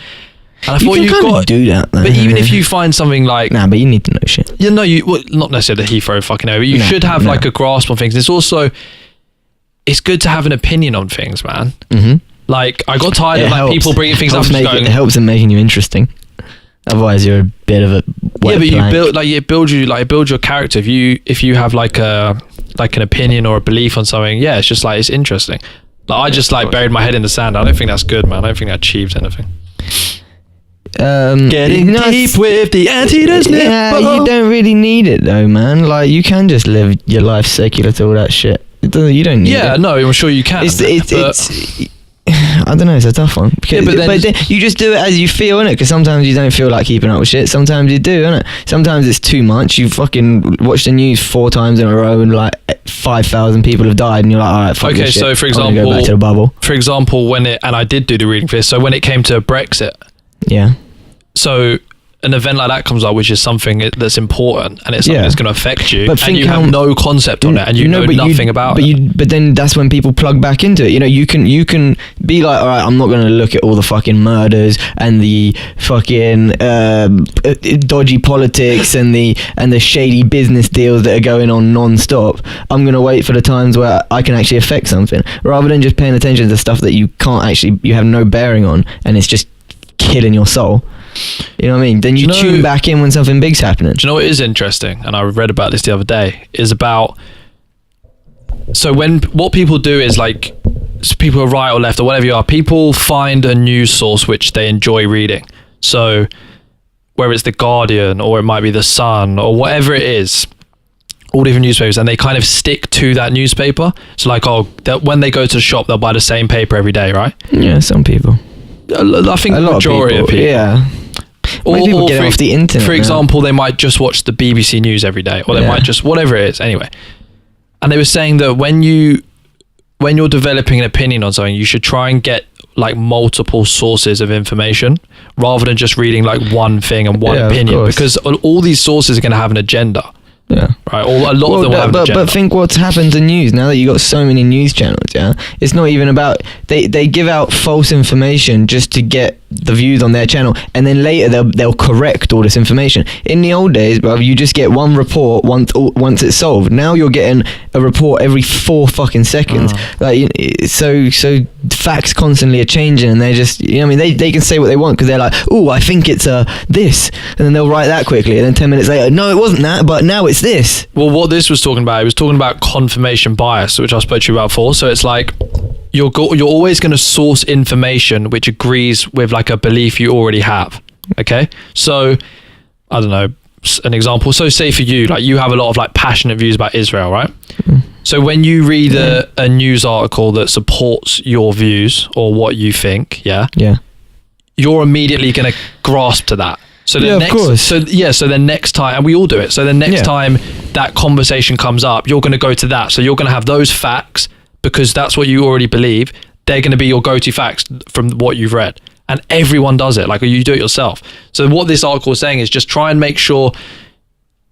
And I thought you've got to do that. Though, but even if you find something like, but you need to know shit. Yeah, no, not necessarily the Heathrow fucking area, but you should have like a grasp on things. It's good to have an opinion on things, man. Mm-hmm. Like, I got tired of like people bringing things up. It helps in making you interesting. Otherwise, you're a bit of a but you build your character. If you have like an opinion or a belief on something, yeah, it's just like it's interesting. Like I just like buried my head in the sand. I don't think that's good, man. I don't think I achieved anything. Getting deep with the Anteater's Nipple. Yeah, you don't really need it though, man. Like you can just live your life secular to all that shit. You don't need it. Yeah, no, I'm sure you can. It's I don't know, it's a tough one. Because, but then you just do it as you feel, innit? Because sometimes you don't feel like keeping up with shit. Sometimes you do, innit? Sometimes it's too much. You fucking watch the news 4 times in a row and like 5,000 people have died and you're like, alright, fuck this shit. So for example, go back to the bubble. For example, and I did do the reading for this, so when it came to Brexit. Yeah. So an event like that comes up, which is something that's important and it's something that's going to affect you, and you have no concept on it and you know nothing about it. But then that's when people plug back into it. You know, you can be like, all right, I'm not going to look at all the fucking murders and the fucking dodgy politics and the shady business deals that are going on non-stop. I'm going to wait for the times where I can actually affect something, rather than just paying attention to stuff that you have no bearing on and it's just killing your soul. You know what I mean? Then you tune back in when something big's happening. Do you know what is interesting? And I read about this the other day. Is about what people do is like, people are right or left or whatever you are. People find a news source which they enjoy reading. So whether it's the Guardian or it might be the Sun or whatever it is, all different newspapers, and they kind of stick to that newspaper. So like, when they go to the shop, they'll buy the same paper every day, right? Yeah, some people. I think the majority of people. Yeah. Or people get it off the internet. For example, they might just watch the BBC News every day, or they might just whatever it is. Anyway, and they were saying that when you're developing an opinion on something, you should try and get like multiple sources of information rather than just reading like one thing and one opinion, because all these sources are going to have an agenda. Yeah. Right. A lot of them will have an agenda. But think what's happened to news now that you got so many news channels. Yeah, it's not even about they give out false information just to get the views on their channel, and then later they'll correct all this information. In the old days, bro, you just get one report once it's solved. Now you're getting a report every 4 fucking seconds. Like so facts constantly are changing, and they're just, you know what I mean, they can say what they want because they're like, oh, I think it's this, and then they'll write that quickly, and then 10 minutes later, no, it wasn't that, but now it's this. Well, what this was talking about, it was talking about confirmation bias, which I spoke to you about before. So it's like you're always going to source information which agrees with like a belief you already have. Okay, so I don't know, an example. So say for you, like you have a lot of like passionate views about Israel, right? So when you read a news article that supports your views or what you think, you're immediately going to grasp to that. So the next time, and we all do it. So the next time that conversation comes up, you're going to go to that. So you're going to have those facts because that's what you already believe. They're going to be your go-to facts from what you've read. And everyone does it, like you do it yourself. So what this article is saying is just try and make sure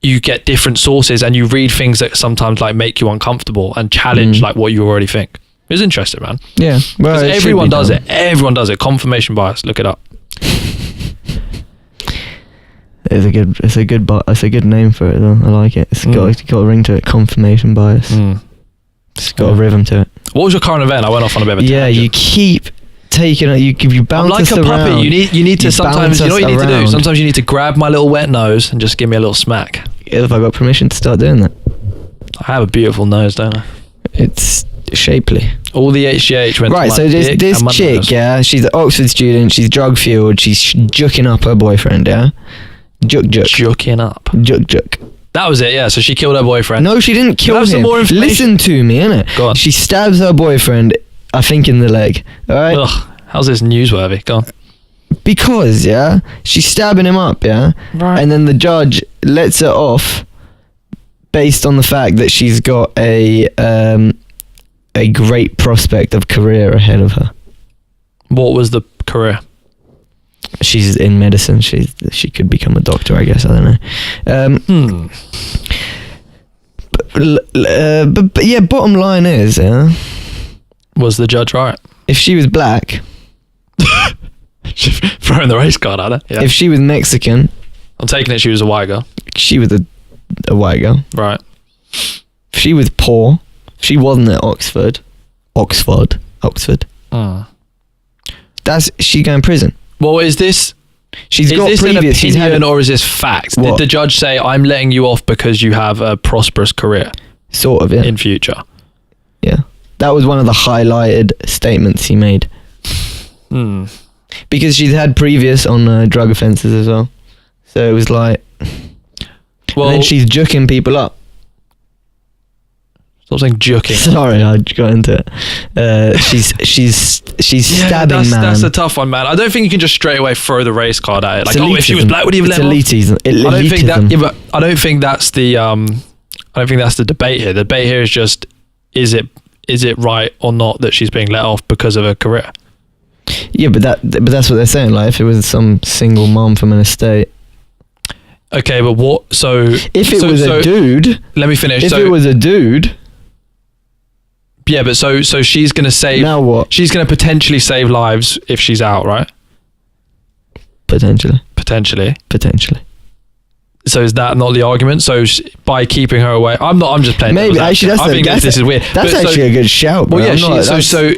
you get different sources and you read things that sometimes like make you uncomfortable and challenge like what you already think. It's interesting, man. Yeah. Well, everyone does it. Everyone does it. Confirmation bias. Look it up. It's a good name for it though. I like it. It's got a ring to it. Confirmation bias. It's got a rhythm to it. What was your current event? I went off on a bit of a tangent. You keep taking it. You bounce I'm like us a around. puppy. You need to sometimes. You know what you need to do. Sometimes you need to grab my little wet nose and just give me a little smack. Have I got permission to start doing that? I have a beautiful nose, don't I? It's shapely. All the HGH went right. to my So dick this and my chick, nose. yeah, she's an Oxford student. She's drug fueled. She's juking up her boyfriend. Yeah, Juking up. Juk. That was it. Yeah. So she killed her boyfriend. No, she didn't kill him. Some more information. Listen to me, innit? Go on. She stabs her boyfriend, I think, in the leg. All right. Ugh, how's this newsworthy? Go on. Because she's stabbing him up, Right. and then the judge lets her off based on the fact that she's got a great prospect of career ahead of her. What was the career? She's in medicine. She could become a doctor, I guess. I don't know. But yeah, bottom line is, Was the judge right? if she was black, Throwing the race card at her. Yeah. if she was Mexican, I'm taking it she was a white girl. she was a white girl. Right. If she was poor, if she wasn't at Oxford, she going to prison. Well, is this She's is got this an previous. She's had opinion or is this fact? What? Did the judge say, I'm letting you off because you have a prosperous career sort of, yeah. in future? Yeah, that was one of the highlighted statements he made. Because she's had previous on drug offences as well, so it was like, well, and then she's juking people up. Stop saying juking. Sorry, I got into it. She's stabbing man. That's a tough one, man. I don't think you can just straight away throw the race card at it. Like, if she was black, would you have let her off? Elitism. I don't think that. Yeah, but I don't think that's the. I don't think that's the debate here. The debate here is just, is it right or not that she's being let off because of her career? Yeah, but that's what they're saying. Like, if it was some single mom from an estate. Okay, but what? So if it was a dude, let me finish. If it was a dude. Yeah, but so she's gonna save. Now what? She's gonna potentially save lives if she's out, right? Potentially. So is that not the argument? So by keeping her away, I'm just playing. Maybe actually this is weird. That's actually a good shout. Bro. Well, yeah.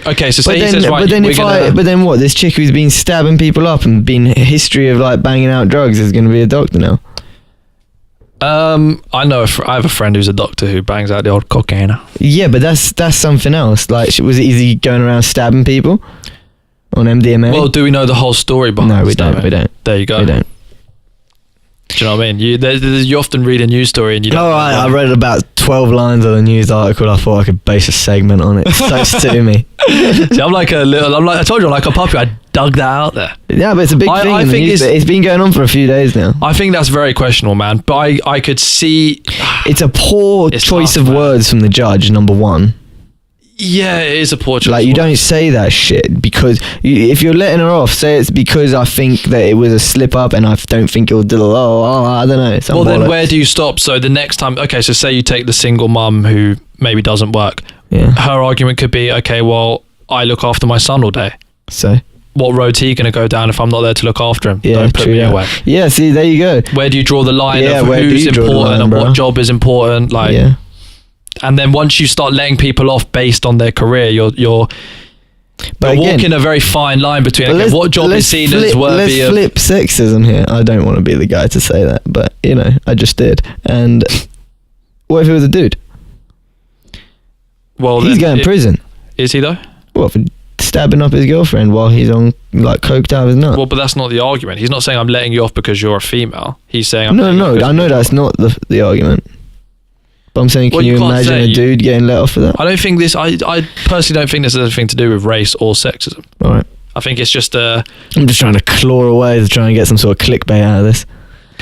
Okay. So say he says right. But then what? This chick who's been stabbing people up and been a history of like banging out drugs is going to be a doctor now. I know. I have a friend who's a doctor who bangs out the odd cocaine. Yeah, but that's something else. Like, is he going around stabbing people on MDMA? Well, do we know the whole story behind? No, we don't. There you go. We don't. Do you know what I mean? You often read a news story and you don't. Oh, I read about 12 lines of the news article. I thought I could base a segment on it. So to me. See, I told you, I'm like a puppy. I dug that out there. Yeah, but it's a big thing. I think it's been going on for a few days now. I think that's very questionable, man. But I could see. It's a poor choice of words from the judge, number one. Yeah, it is a poor choice. Like, you don't say that shit because if you're letting her off, say it's because I think that it was a slip up and I don't think it'll do. I don't know. Well, then where do you stop? So the next time, okay, so say you take the single mum who maybe doesn't work. Yeah. Her argument could be, okay, well, I look after my son all day. So what road's he going to go down if I'm not there to look after him? Yeah, don't put me away. Yeah, see, there you go. Where do you draw the line of who's important and what job is important? Like, yeah. And then once you start letting people off based on their career, you're walking a very fine line between what job is seen as worthy of. Let's flip sexism here. I don't want to be the guy to say that, but I just did. And what if it was a dude? Well, he's going to prison. Is he though? What, for stabbing up his girlfriend while he's on like coked out of his nut? Well, but that's not the argument. He's not saying I'm letting you off because you're a female. He's saying no. I know that's not the argument. But I'm saying, can you imagine a dude getting let off for that? I don't think this. I personally don't think this has anything to do with race or sexism. All right. I think it's just I'm just trying to claw away to try and get some sort of clickbait out of this.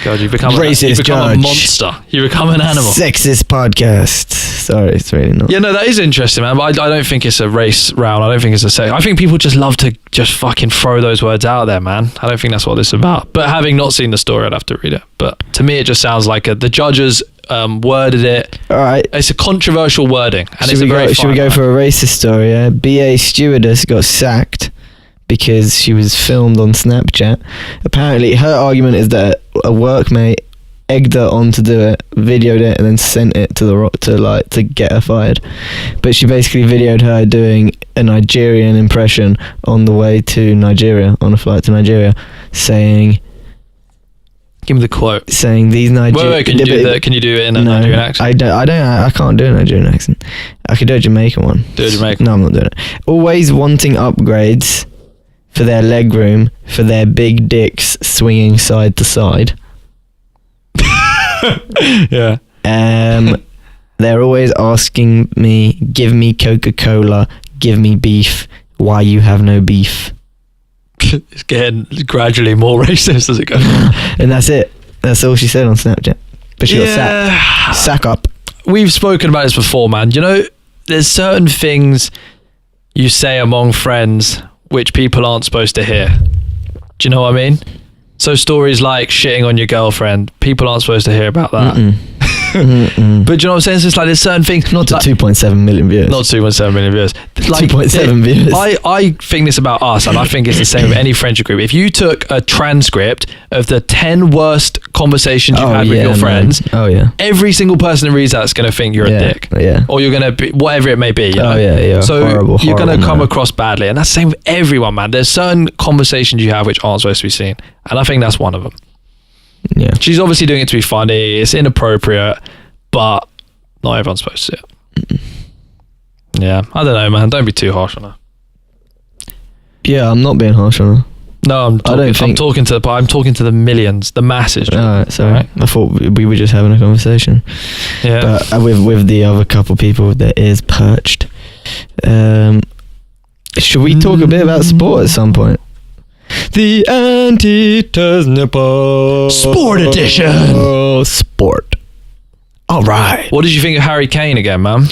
God, you become Racist a judge. monster. You become an animal. Sexist podcast. Sorry, it's really not. Yeah, no, that is interesting, man. But I don't think it's a race round. I don't think it's a sex. I think people just love to just fucking throw those words out there, man. I don't think that's what this is about. But having not seen the story, I'd have to read it. But to me, it just sounds like the judges worded it. All right. It's a controversial wording, and Should we go for a racist story? Yeah? BA stewardess got sacked because she was filmed on Snapchat. Apparently, her argument is that a workmate egged her on to do it, videoed it, and then sent it to get her fired. But she basically videoed her doing a Nigerian impression on the way to Nigeria, on a flight to Nigeria, saying. Give me the quote. Saying these Nigerian. Wait, can you do it in a Nigerian accent? I can't do a Nigerian accent. I could do a Jamaican one. Do a Jamaican. No, I'm not doing it. Always wanting upgrades for their leg room, for their big dicks swinging side to side. Yeah. They're always asking me, give me Coca-Cola, give me beef. Why you have no beef? It's getting gradually more racist as it goes. And that's it. That's all she said on Snapchat. But she got sacked. Sack up. We've spoken about this before, man. You know, there's certain things you say among friends which people aren't supposed to hear. Do you know what I mean? So stories like shitting on your girlfriend, people aren't supposed to hear about that. But do you know what I'm saying? It's just like there's certain things. Not to 2.7 million viewers. Not 2.7 million viewers. Like, 2.7 viewers. I think this about us, and I think it's the same with any friendship group. If you took a transcript of the 10 worst conversations you've had with your friends, every single person that reads that's going to think you're a dick. Yeah. Or you're going to be, whatever it may be. You know? Yeah. So horrible, you're going to come man. across badly. And that's the same with everyone, man. There's certain conversations you have which aren't supposed to be seen. And I think that's one of them. Yeah. She's obviously doing it to be funny. It's inappropriate, but not everyone's supposed to see it. Yeah, I don't know, man. Don't be too harsh on her. Yeah, I'm not being harsh on her. No, I'm talking to the millions, the masses. Alright, sorry. Right? I thought we were just having a conversation. Yeah. But with the other couple people with their ears perched. Should we talk a bit about sport at some point? The Anteater's Nipple Sport Edition. Sport. All right. What did you think of Harry Kane again, man?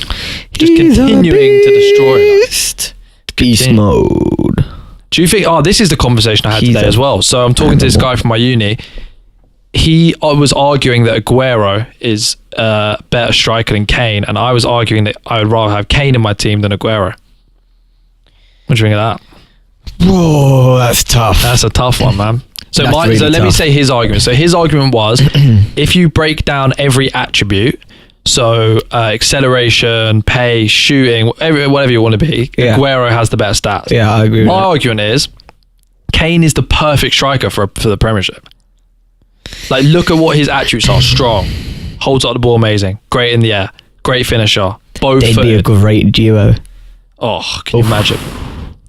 Just continuing to destroy us. Beast mode. Do you think? Oh, this is the conversation I had today as well. So I'm talking to this guy from my uni. He was arguing that Aguero is a better striker than Kane, and I was arguing that I would rather have Kane in my team than Aguero. What do you think of that? Whoa, that's tough. That's a tough one, man. So, let me say his argument. So his argument was, if you break down every attribute, so acceleration, pace, shooting, whatever you want to be, Aguero has the better stats. Yeah, I agree. My argument is, Kane is the perfect striker for the Premiership. Like, look at what his attributes are. Strong, holds up the ball amazing, great in the air, great finisher, both They'd be a great duo. Oh, can you imagine?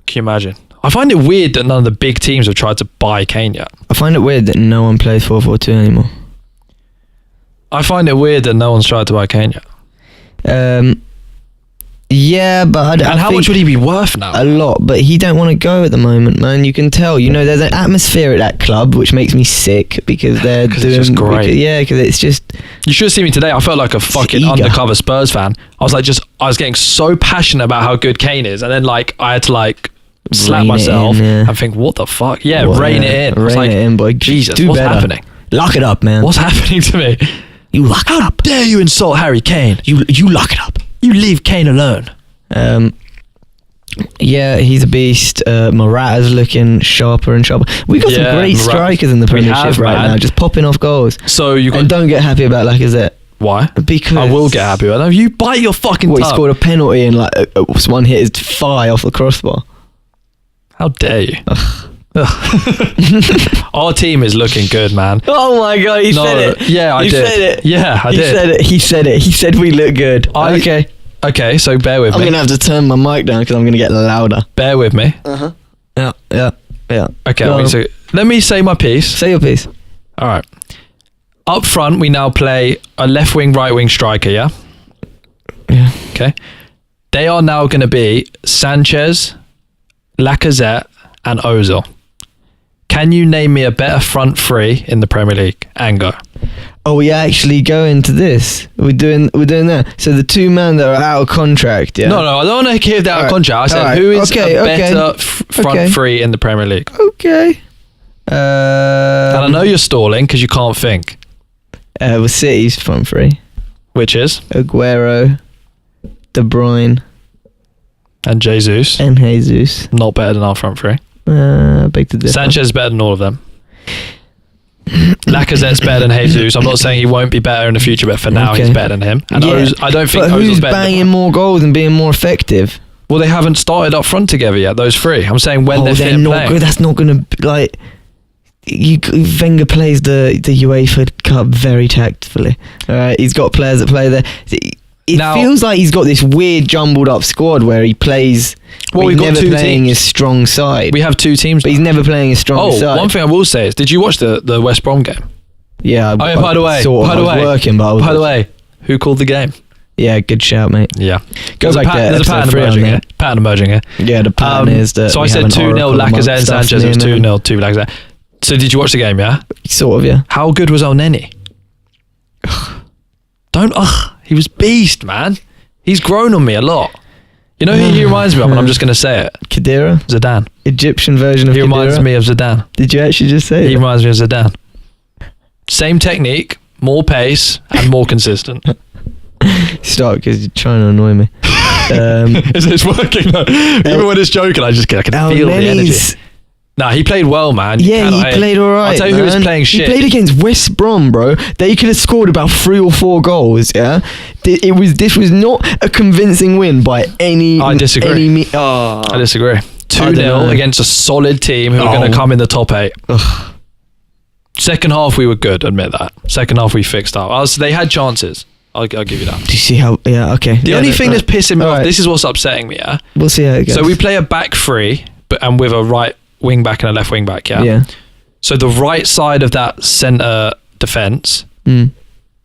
Can you imagine? I find it weird that none of the big teams have tried to buy Kane yet. I find it weird that no one plays 4-4-2 anymore. I find it weird that no one's tried to buy Kane yet. Yeah, but and how much would he be worth now? A lot, but he don't want to go at the moment, man. You can tell. You know, there's an atmosphere at that club which makes me sick because they're doing. It's just great. Because it's just. You should have seen me today. I felt like a fucking undercover Spurs fan. I was getting so passionate about how good Kane is, and then I had to slap myself and think, what the fuck? Yeah, rein it in. Rein it in, boy. Jesus, what's happening? Lock it up, man. What's happening to me? You lock it up. How dare you insult Harry Kane? You lock it up. You leave Kane alone. Yeah, he's a beast. Morata's looking sharper and sharper. We got some great strikers in the Premiership now, just popping off goals. So and don't get happy about Lacazette. Why? Because I will get happy about that. You bite your fucking tongue. He scored a penalty and one hit his thigh off the crossbar. How dare you? Our team is looking good, man. Oh my god, he said it. Yeah, I did. Said it. Yeah, I did. He said it. He said we look good. Okay, so bear with me. I'm going to have to turn my mic down because I'm going to get louder. Bear with me. Yeah. Okay, so let me say my piece. Say your piece. All right. Up front, we now play a left wing, right wing striker, yeah? Yeah. Okay. They are now going to be Sanchez, Lacazette, and Ozil. Can you name me a better front three in the Premier League? And go. Oh, we actually go into this. We're doing that. So the two men that are out of contract, yeah? No, I don't want to hear that out of contract. I said, who is a better front three in the Premier League? Okay. And I know you're stalling because you can't think. Well, City's front three. Which is? Aguero, De Bruyne. And Jesus. Not better than our front three. Big to differ. Sanchez is better than all of them. Lacazette's better than Jesus. I'm not saying he won't be better in the future, but for now he's better than him. And I don't think who's better banging more goals and being more effective? Well, they haven't started up front together yet, those three. I'm saying when they're fit and not playing. good. That's not going to, like... Wenger plays the UEFA Cup very tactfully. All right, he's got players that play there. It feels like he's got this weird jumbled up squad where he plays. Well, he's we've got never two playing teams. his strong side. We have two teams, but he's never playing his strong side. One thing I will say is, did you watch the West Brom game? Yeah. By the way, who called the game? Yeah, good shout, mate. Yeah, there's a pattern emerging here. Yeah, the pattern is that. So I said 2-0 Lacazette and Sanchez. It was 2-0 to Lacazette. So did you watch the game? Yeah, sort of. Yeah. How good was Elneny? He was beast, man. He's grown on me a lot. You know who he reminds me of, and I'm just going to say it. Khedira? Zidane. Egyptian version of Khedira? He reminds me of Zidane. Did you actually just say He reminds me of Zidane. Same technique, more pace, and more consistent. Stop, because you're trying to annoy me. It's working though. Even when it's joking, I can feel the energy. Nah, he played well, man. Yeah, he played alright. I'll tell you who was playing shit. He played against West Brom, bro. They could have scored about 3 or 4 goals. Yeah, this was not a convincing win by any. I disagree. I disagree. 2-0 against a solid team who are going to come in the top 8. Ugh. Second half we were good. Admit that. Second half we fixed up. They had chances. I'll give you that. Do you see how? Yeah, okay. The only thing that's pissing me off. This is what's upsetting me. Yeah. We'll see how it goes. So we play a back three, and with a right wing back and a left wing back, yeah? So the right side of that centre defence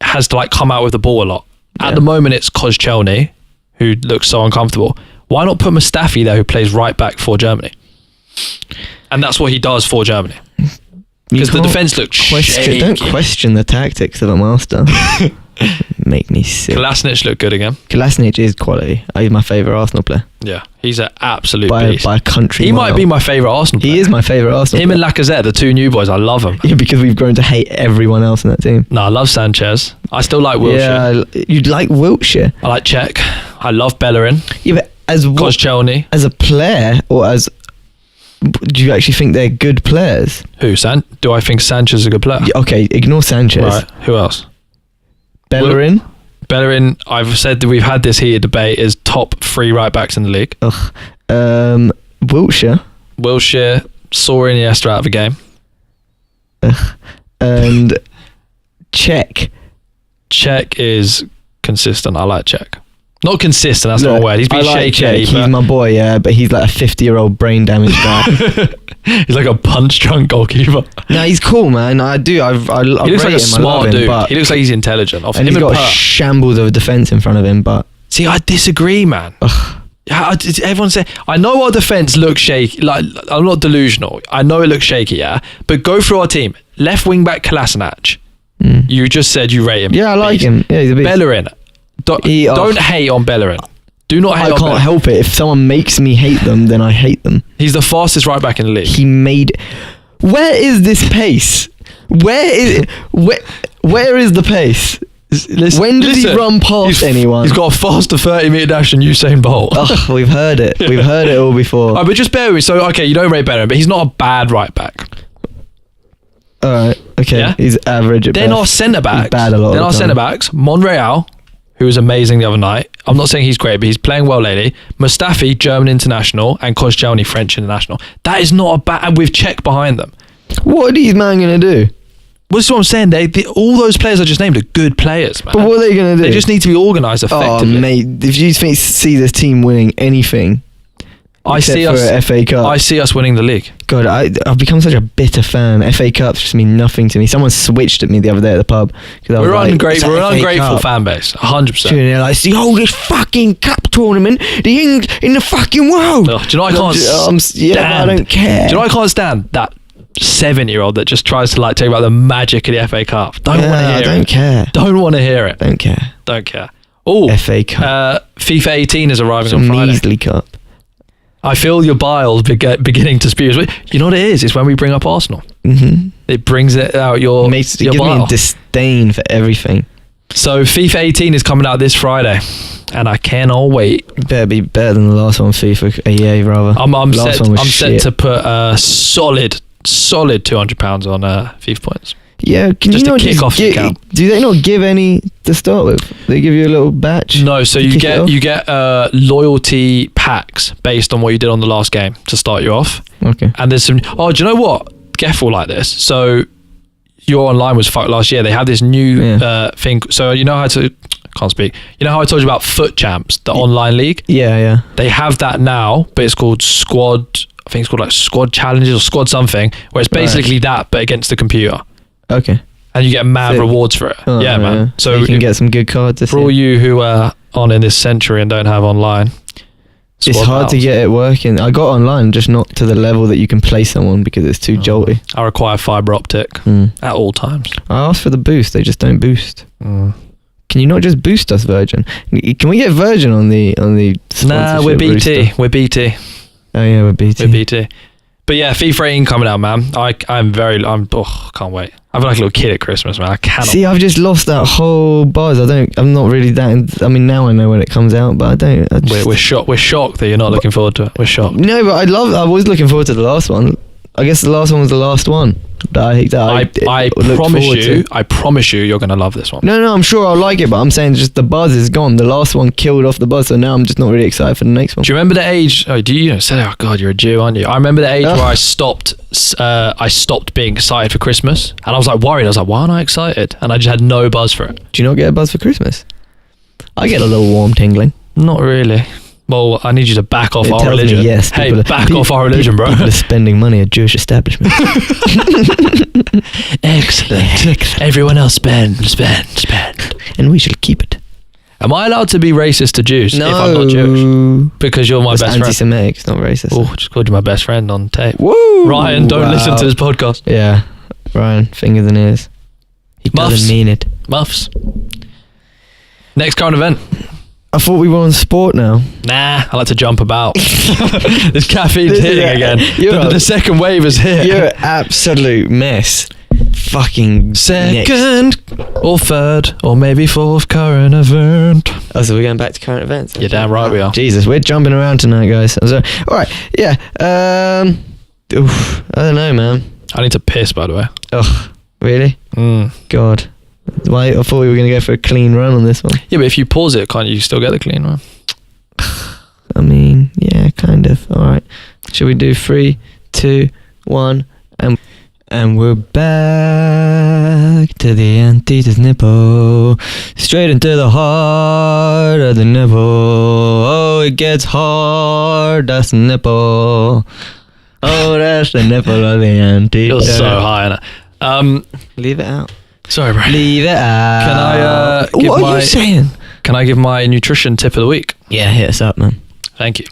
has to come out with the ball a lot. At the moment it's Koscielny, who looks so uncomfortable. Why not put Mustafi there, who plays right back for Germany? And that's what he does for Germany. Because the defence looks shaky. Don't question the tactics of a master. Make me sick. Kolasinac looked good again. Kolasinac is quality. He's my favourite Arsenal player. Yeah, he's an absolute beast. By a country He mile. might be my favourite Arsenal player. He is my favourite Arsenal player. Him and Lacazette, the two new boys, I love them. Yeah, because we've grown to hate everyone else in that team. No, I love Sanchez. I still like Wilshere. Yeah, you'd like Wilshere. I like Cech. I love Bellerin. Yeah, but Koscielny. As a player, or as... Do you actually think they're good players? Who? Do I think Sanchez is a good player? Yeah, okay, ignore Sanchez. Right, who else? Bellerin. Bellerin, I've said that we've had this heated debate, is top 3 right backs in the league. Wilshere saw Iniesta out of the game. And Cech is consistent. I like Cech. Not consistent, that's the wrong word. He's been shaky. He's my boy, yeah, but he's like a 50-year-old brain damaged guy. He's like a punch-drunk goalkeeper. No, he's cool, man. I do. I he looks like a smart dude. He looks like he's intelligent. And he's got a shambles of a defence in front of him, but... See, I disagree, man. Everyone say, I know our defence looks shaky. Like, I'm not delusional. I know it looks shaky, yeah? But go through our team. Left wing-back Kolasinac. You just said you rate him. Yeah, I like him. Yeah, he's a beast. Bellerin. Don't hate on Bellerin. Do not hate on Bellerin. I can't help it. If someone makes me hate them, then I hate them. He's the fastest right back in the league. Where is this pace? Where is the pace? When does he run past anyone? He's got a faster 30-metre dash than Usain Bolt. Oh, we've heard it. We've heard it all before. But just bear with me. So, okay, you don't rate Bellerin, but he's not a bad right back. Alright, okay. Yeah? He's average at Then best. our centre-backs. He's bad a lot. Then our centre-backs, Monreal, who was amazing the other night. I'm not saying he's great, but he's playing well lately. Mustafi, German international, and Koscielny, French international. That is not a bad... with Cech behind them. What are these man going to do? Well, that's what I'm saying. All those players I just named are good players, man. But what are they going to do? They just need to be organised effectively. Oh, mate. If you see this team winning anything... I see us FA Cup. I see us winning the league. God, I've become such a bitter fan. FA Cups just mean nothing to me. Someone switched at me the other day at the pub. We're an ungrateful fan base, 100%. And they're like, it's the oldest fucking cup tournament in the fucking world. Do you know I can't stand? I don't care. Do you know I can't stand that 7-year-old that just tries to like tell you about the magic of the FA Cup. Don't want to hear it. Don't care. Don't want to hear it. Don't care. Don't care. Oh, FA Cup. FIFA 18 is arriving Some on Friday. measly cup. I feel your bile beginning to spew. You know what it is? It's when we bring up Arsenal. Mm-hmm. It brings it out your It your gives me bile. a disdain for everything. So FIFA 18 is coming out this Friday, and I cannot wait. Better be better than the last one, FIFA EA rather. I'm Last set. one was I'm set shit. to put a solid £200 on FIFA points. Yeah, can Just you to not kick just off the account. do they not give any to start with? They give you a little batch. No, so to you kick it off? get loyalty packs based on what you did on the last game to start you off. Okay. And there's some. Oh, do you know what? Geff will like this. So your online was fucked last year. They had this new thing. So you know how to. Can't speak. You know how I told you about Foot Champs, the online league? Yeah. They have that now, but it's called Squad. I think it's called like Squad Challenges or Squad something, where it's basically that, but against the computer. Okay. And you get mad Sick. rewards for it. Oh, yeah, man. So you can get some good cards. for all you who are on in this century and don't have online, It's Squad hard to battles. get it working. I got online, just not to the level that you can play someone because it's too jolty. I require fibre optic at all times. I asked for the boost, they just don't boost. Can you not just boost us, Virgin? Can we get Virgin on the Nah, we're sponsorship BT. rooster? We're BT. Oh yeah, we're BT. We're BT. But yeah, FIFA 18 coming out, man. I'm can't wait. I feel like a little kid at Christmas, man. I cannot. See, I've just lost that whole buzz. I'm not really that. I mean, now I know when it comes out, but I don't. We're shocked. We're shocked that you're not looking forward to it. We're shocked. No, but I was looking forward to the last one. I guess the last one was the last one. I looked promise forward you. to. I promise you, you're gonna love this one. No, I'm sure I'll like it, but I'm saying just the buzz is gone. The last one killed off the buzz, so now I'm just not really excited for the next one. Do you remember the age? Oh, do you say? Oh God, you're a Jew, aren't you? I remember the age where I stopped. I stopped being excited for Christmas, and I was like worried. I was like, why aren't I excited? And I just had no buzz for it. Do you not get a buzz for Christmas? I get a little warm tingling. Not really. Well, I need you to back off It our tells me religion. yes, Hey, people are- back off our religion, bro. People are spending money at Jewish establishments. Excellent. Everyone else spend. And we should keep it. Am I allowed to be racist to Jews if I'm not Jewish? Because you're my It's best friend. anti-Semitic, it's not racist. Oh, just called you my best friend on tape. Woo! Ryan, don't Wow. listen to this podcast. Yeah, Ryan, fingers and ears. He Muffs. doesn't mean it. Muffs. Next current event. I thought we were on sport now. Nah, I like to jump about. This caffeine's This is hitting a- again. you're The second wave is here. You're an absolute mess. Fucking Second or third or maybe fourth current event. Oh, so we're going back to current events. You're damn right we are. Jesus, we're jumping around tonight, guys. I'm sorry. All right, yeah. Oof, I don't know, man. I need to piss, by the way. Ugh, really? Mm. God. Why? I thought we were going to go for a clean run on this one. Yeah, but if you pause it, can't you still get the clean one? I mean, yeah, kind of. All right. Should we do 3, 2, 1, and we're back to the Anteater's nipple, straight into the heart of the nipple. Oh, it gets hard. That's the nipple. Oh, that's the nipple of the Anteater. You're so high, innit? Leave it out. Sorry, bro. Leave it out. Can I give what are my you saying? Can I give my nutrition tip of the week? Yeah, hit us up, man. Thank you.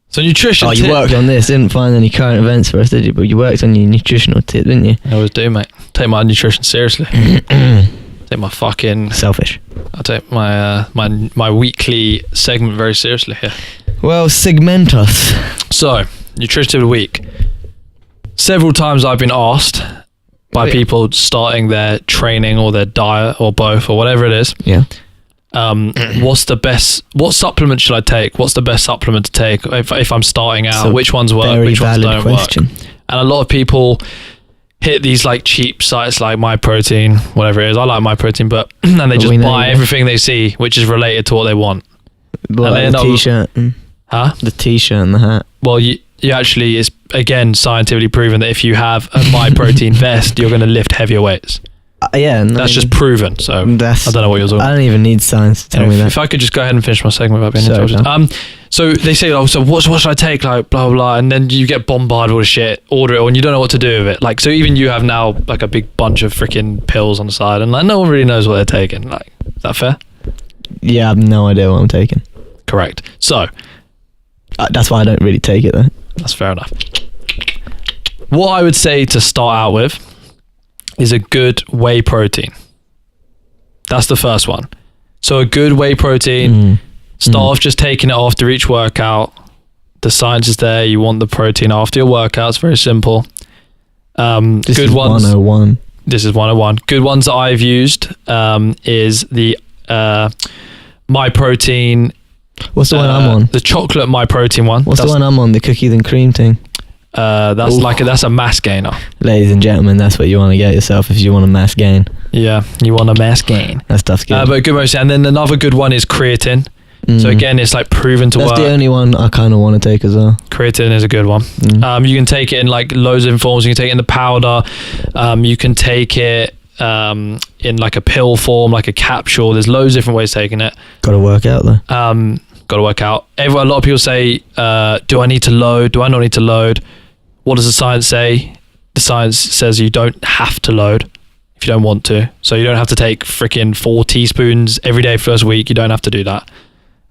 So nutrition Oh, you tip. worked on this. Didn't find any current events for us, did you? But you worked on your nutritional tip, didn't you? I always do, mate. Take my nutrition seriously. Take my fucking. Selfish. I take my my weekly segment very seriously here. Well, segment us. So nutrition tip of the week. Several times I've been asked by people starting their training or their diet or both or whatever it is. Yeah. What supplement should I take? What's the best supplement to take if I'm starting out? So which ones work? very Which ones valid don't question. work? And a lot of people hit these like cheap sites like MyProtein, whatever it is. I like MyProtein, but and they But just we know buy you- everything they see, which is related to what they want. Well, And they like end the up- t-shirt. Huh? The t-shirt and the hat. Well, you actually, it's again scientifically proven that if you have a MyProtein vest, you're going to lift heavier weights. Yeah. No, That's just proven. So I don't know what you're talking I about. don't even need science to tell me that. If I could just go ahead and finish my segment without being Sorry, interrupted. So they say, oh, so what should I take? Like, blah, blah, blah. And then you get bombarded with shit, order it, and you don't know what to do with it. Like, so even you have now like a big bunch of freaking pills on the side, and like no one really knows what they're taking. Like, is that fair? Yeah, I have no idea what I'm taking. Correct. So That's why I don't really take it, though. that's fair enough. What I would say to start out with is a good whey protein. That's the first one. So a good whey protein, start off just taking it after each workout. The science is there. You want the protein after your workout. It's very simple. This good is ones. 101. This is 101. Good ones that I've used is the My Protein. What's the one I'm on? The chocolate My Protein one. What's the one I'm on? The cookies and cream thing. That's that's a mass gainer. Ladies and gentlemen, that's what you want to get yourself if you want a mass gain. Yeah, you want a mass gain. That stuff's good. But good most. And then another good one is creatine. So again, it's like proven to work. That's the only one I kind of want to take as well. Creatine is a good one. You can take it in like loads of different forms. You can take it in the powder. You can take it in like a pill form, like a capsule. There's loads of different ways of taking it. Got to work out though. Got to work out. A lot of people say, do I need to load? Do I not need to load? What does the science say? The science says you don't have to load if you don't want to. So you don't have to take freaking 4 teaspoons every day for the first week. You don't have to do that.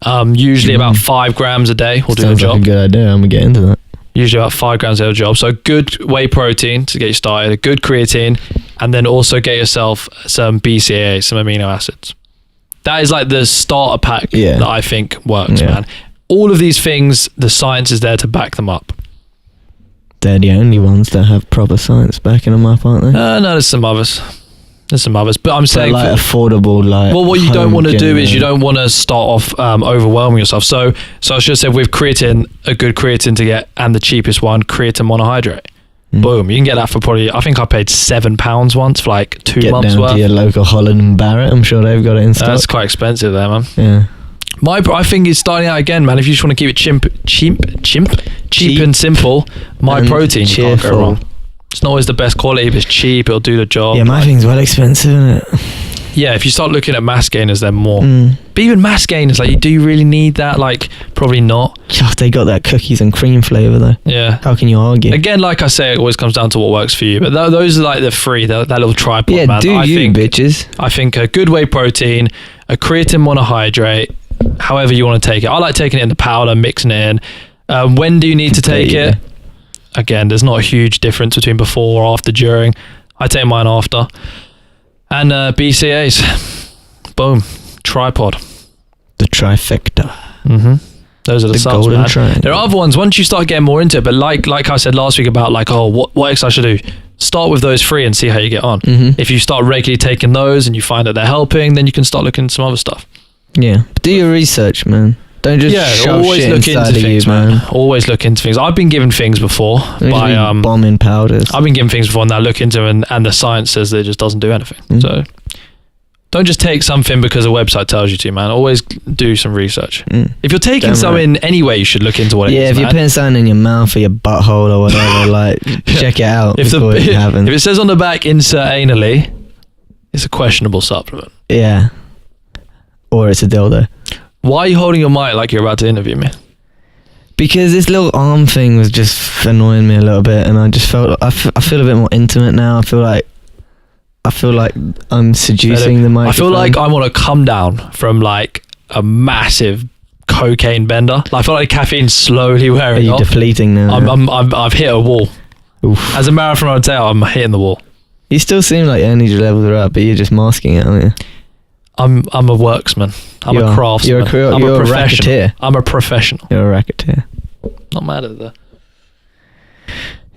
Usually about 5 grams a day will do the job. Sounds like a good idea. I'm gonna get into that. Usually about 5 grams a day will do the job. So good whey protein to get you started, a good creatine, and then also get yourself some BCAA, some amino acids. That is like the starter pack that I think works, man. All of these things, the science is there to back them up. They're the only ones that have proper science backing them up, aren't they? No, there's some others. But I'm saying like affordable, like. Well, what you don't want to do is you don't want to start off overwhelming yourself. So I should have said with creatine, a good creatine to get, and the cheapest one, creatine monohydrate. Boom, you can get that for probably, I think I paid £7 once for like 2 months worth. Get down to your local Holland and Barrett. I'm sure they've got it in stock. That's quite expensive there, man. Yeah. I think it's starting out again, man. If you just want to keep it cheap and simple, My Protein, you can't go wrong. It's not always the best quality, but it's cheap. It'll do the job. Yeah, my thing's well expensive, isn't it? Yeah, if you start looking at mass gainers, they're more. But even mass gainers, like, do you really need that? Like, probably not. God, they got that cookies and cream flavour, though. Yeah. How can you argue? Again, like I say, it always comes down to what works for you. But those are like the three, that little tripod, yeah, man. Bitches. I think a good whey protein, a creatine monohydrate, however you want to take it. I like taking it in the powder, mixing it in. When do you need to take it? Again, there's not a huge difference between before or after, during. I take mine after. And BCAAs. Boom. Tripod. The trifecta. Those are the subs, golden man. triangle. There are other ones once you start getting more into it, but like I said last week about like, what exercise should I do? Start with those 3 and see how you get on. If you start regularly taking those and you find that they're helping, then you can start looking at some other stuff. Yeah. Do your research, man. Don't just shove always shit look inside into of things, you, man. Always look into things. I've been given things before by bombing powders. I've been given things before, and I look into them, and the science says that it just doesn't do anything. So don't just take something because a website tells you to, man. Always do some research. If you're taking something anyway, you should look into what it is. Yeah, if you're putting something in your mouth or your butthole or whatever, like check it out before it happens. If it says on the back "insert anally," it's a questionable supplement. Yeah, or it's a dildo. Why are you holding your mic like you're about to interview me? Because this little arm thing was just annoying me a little bit, and I just felt I feel a bit more intimate now. I feel like I'm seducing the microphone. I feel like I want to come down from like a massive cocaine bender. I feel like caffeine's slowly wearing off. Are you depleting now? I've hit a wall. Oof. As a marathon, I'd say I'm hitting the wall. You still seem like your energy levels are up, but you're just masking it, aren't you? I'm a worksman. I'm a craftsman. You're a racketeer. I'm a professional. You're a racketeer. Not mad at that.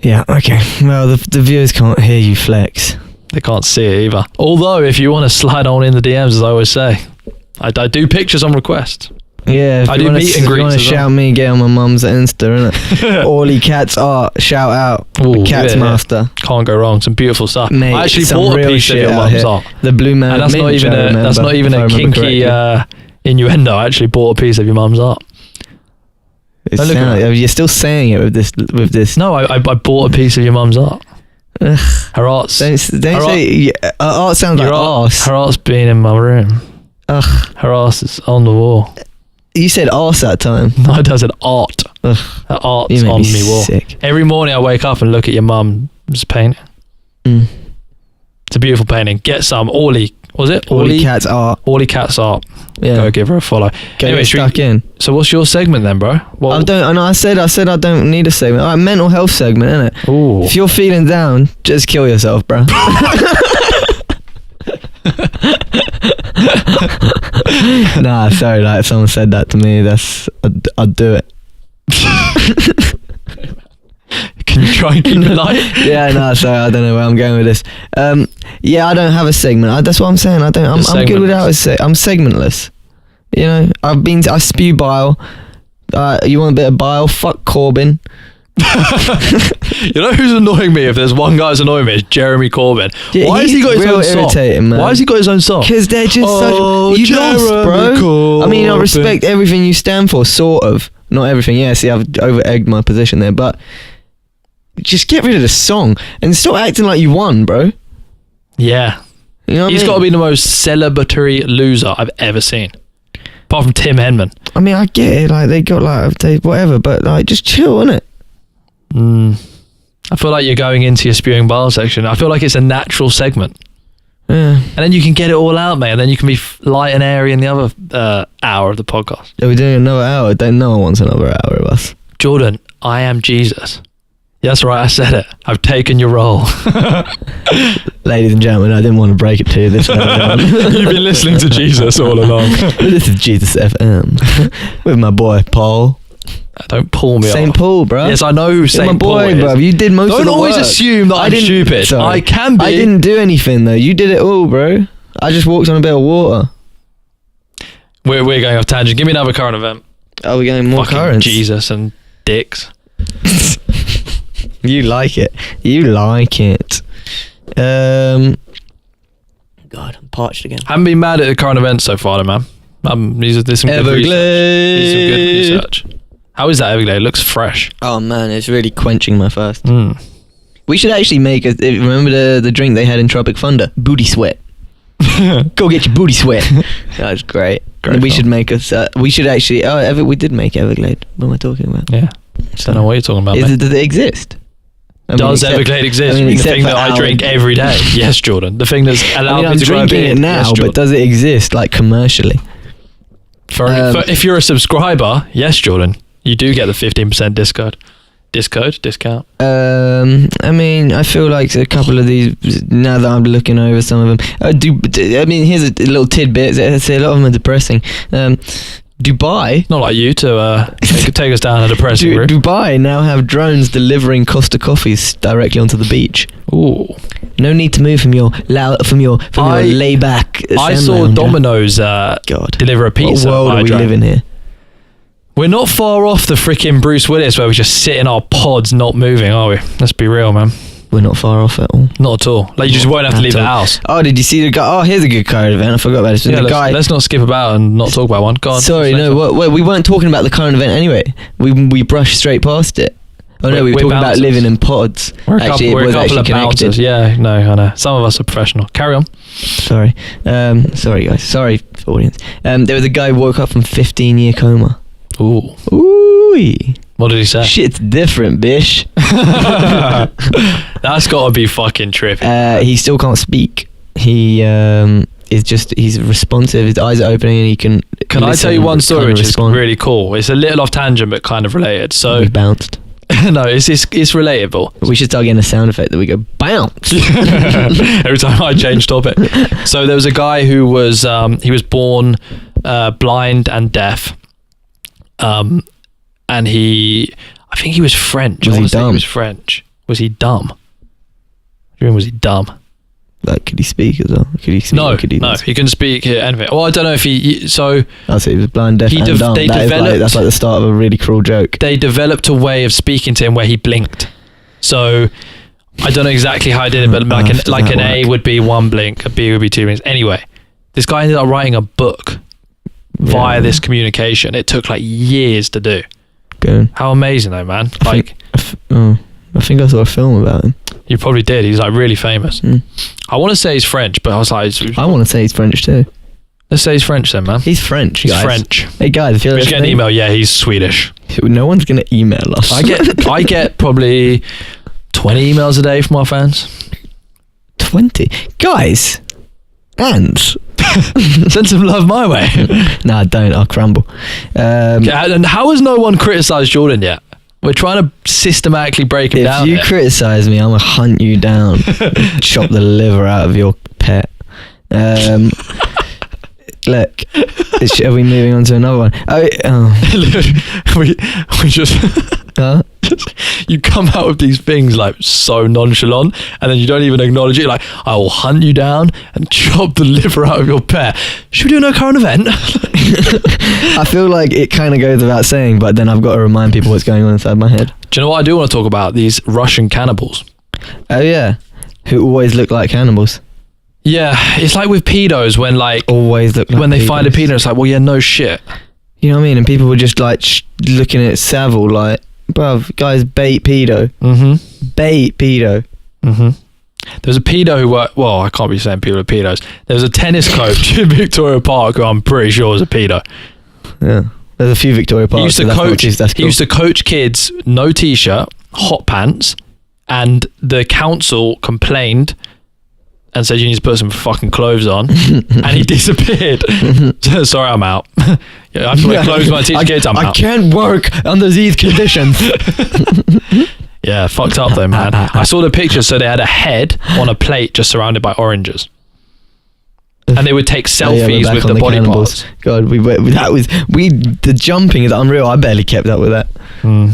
Yeah, okay. Well, the viewers can't hear you flex. They can't see it either. Although, if you want to slide on in the DMs, as I always say, I do pictures on request. Yeah, I do meet and greets. If you want to shout me, get on my mum's Insta, innit? Orly Cats Art, shout out. Cats Master. Can't go wrong. Some beautiful stuff. Mate, I actually bought a piece of your mum's art. The Blue Man. And that's not even a kinky innuendo. I actually bought a piece of your mum's art. You're still saying it with this. No, I bought a piece of your mum's art. Ugh. Her art's. Don't say art sounds like arse. Her art's being in my room. Ugh. Her arse is on the wall. You said arse that time. No, I said art. Ugh. Her art's on me wall. Sick. Every morning I wake up and look at your mum's painting. It's a beautiful painting. Get some. Orly, Was it Orly Cats Art. Orly Cats Art. Yeah. Go give her a follow. Get stuck in. So what's your segment then, bro? I know. I said I don't need a segment. All right, mental health segment, innit? Ooh. If you're feeling down, just kill yourself, bro. Nah, sorry. Like if someone said that to me, I'd do it. Can you try and keep it light? Yeah, no, sorry, I don't know where I'm going with this. Yeah, I don't have a segment. That's what I'm saying. I'm good without I'm segmentless. You know, I spew bile. You want a bit of bile? Fuck Corbyn. You know who's annoying me? If there's one guy who's annoying me, it's Jeremy Corbyn. Yeah, why has he got his own song? Man. Why has he got his own song? Because they're just you lost, bro. Corbyn. I mean, I respect everything you stand for, sort of. Not everything. Yeah, see, I've over-egged my position there, but just get rid of the song and stop acting like you won, bro. Yeah. You know what He's I mean? got to be the most celebratory loser I've ever seen. Apart from Tim Henman. I mean, I get it. Like, they got, whatever, but, like, just chill, innit? I feel like you're going into your spewing bile section. I feel like it's a natural segment. Yeah. And then you can get it all out, mate. And then you can be light and airy in the other hour of the podcast. Are we doing another hour? No one wants another hour of us. Jordan, I am Jesus. That's right, I said it. I've taken your role. Ladies and gentlemen, I didn't want to break it to you this early. You've been listening to Jesus all along. This is Jesus FM with my boy Paul. Don't pull me St. off. Paul, bro. Yes, I know who St. My boy, Paul is. bro. You did most of the work. Don't always assume that I'm stupid. Sorry. I can be. I didn't do anything though. You did it all, bro. I just walked on a bit of water. We're going off tangent. Give me another current event. Are we going more Fucking currents? Jesus and dicks. You like it. You like it. God, I'm parched again. Haven't been mad at the current events so far, though, man. There's some good research. There's some good research. How is that Everglade? It looks fresh. Oh man, it's really quenching my thirst. Mm. We should actually make remember the drink they had in Tropic Thunder? Booty sweat. Go get your booty sweat. That was great. We should make us. We should actually. We did make Everglade. What am I talking about? Yeah. Don't know what you're talking about. Does it exist? Does Everglade exist? The thing that I drink every day. Yes, Jordan. The thing that's allowed me to grow a drinking beard. it now, yes, but does it exist like commercially? For if you're a subscriber, yes, Jordan, you do get the 15% discount. I mean, I feel like a couple of these, now that I'm looking over some of them, I mean, here's a little tidbit. I say a lot of them are depressing. Dubai, not like you to take us down a depressing route. Dubai now have drones delivering Costa coffees directly onto the beach. Ooh, no need to move from your layback. I saw lounger. Domino's deliver a pizza. What world are we living here? We're not far off the freaking Bruce Willis where we just sit in our pods not moving, are we? Let's be real, man. We're not far off at all. Not at all. Like, you just won't have to leave the house. Oh, did you see the guy? Oh, here's a good current event. I forgot about this. Yeah, let's not skip about and not talk about one. Go on. Sorry, no, we weren't talking about the current event anyway. We brushed straight past it. Oh no, we were talking about living in pods. We're a couple of bouncers. Yeah, no, I know. Some of us are professional. Carry on. Sorry. Sorry guys. Sorry audience. There was a guy who woke up from 15-year coma. Ooh. What did he say? Shit's different, bish. That's got to be fucking trippy. He still can't speak. He he's responsive. His eyes are opening and he can. Can I tell you one story which is really cool? It's a little off tangent but kind of related. So we bounced. No, it's relatable. We should start getting a sound effect that we go bounce every time I change topic. So there was a guy who was he was born blind and deaf. And I think he was French. Was he dumb? He was French. Was he dumb? What do you mean, was he dumb? Like, could he speak as well? Could he speak? No, he couldn't speak anything. Well, I don't know if he. So I see. He was blind, deaf, and dumb. That's like the start of a really cruel joke. They developed a way of speaking to him where he blinked. So I don't know exactly how I did it, but like an A would be one blink, a B would be 2 blinks. Anyway, this guy ended up writing a book via this communication. It took like years to do. Good. How amazing though, man. I think I saw a film about him. You probably did. He's like really famous. I want to say he's French, but I was like, I want to say he's French too. Let's say he's French then, man. He's French. He's guys. French. Hey guys, if you're just get an email, yeah, he's Swedish. No one's gonna email us. I get probably 20 emails a day from our fans. 20 guys. Ants. Send some love my way. No, don't. I'll crumble. And how has no one criticised Jordan yet? We're trying to systematically break him down. If you criticise me, I'm going to hunt you down. Chop the liver out of your pet. Look, are we moving on to another one? we just... Huh? You come out with these things like so nonchalant, and then you don't even acknowledge it. Like, I will hunt you down and chop the liver out of your pet. Should we do no current event? I feel like it kind of goes without saying, but then I've got to remind people what's going on inside my head. Do you know what I do want to talk about? These Russian cannibals. Oh yeah, who always look like cannibals. Yeah, it's like with pedos when like Always look like when they pedos. find a pedo, it's like, well, yeah, no shit. You know what I mean? And people were just like looking at Savile like, bruv, guys, bait pedo. Mm-hmm. Bait pedo. Mm-hmm. There's a pedo who worked... Well, I can't be saying people are pedos. There was a tennis coach in Victoria Park who I'm pretty sure was a pedo. Yeah. There's a few Victoria Parks. He used to coach. He used to coach kids, no t-shirt, hot pants, and the council complained and said you need to put some fucking clothes on, and he disappeared. Sorry, I'm out. Yeah, I have to wear clothes when I teach kids. I'm out. I can't work under these conditions. Yeah, fucked up though, man. I saw the pictures. So they had a head on a plate just surrounded by oranges, and they would take selfies with the body Cannibals. parts. God, the jumping is unreal. I barely kept up with that.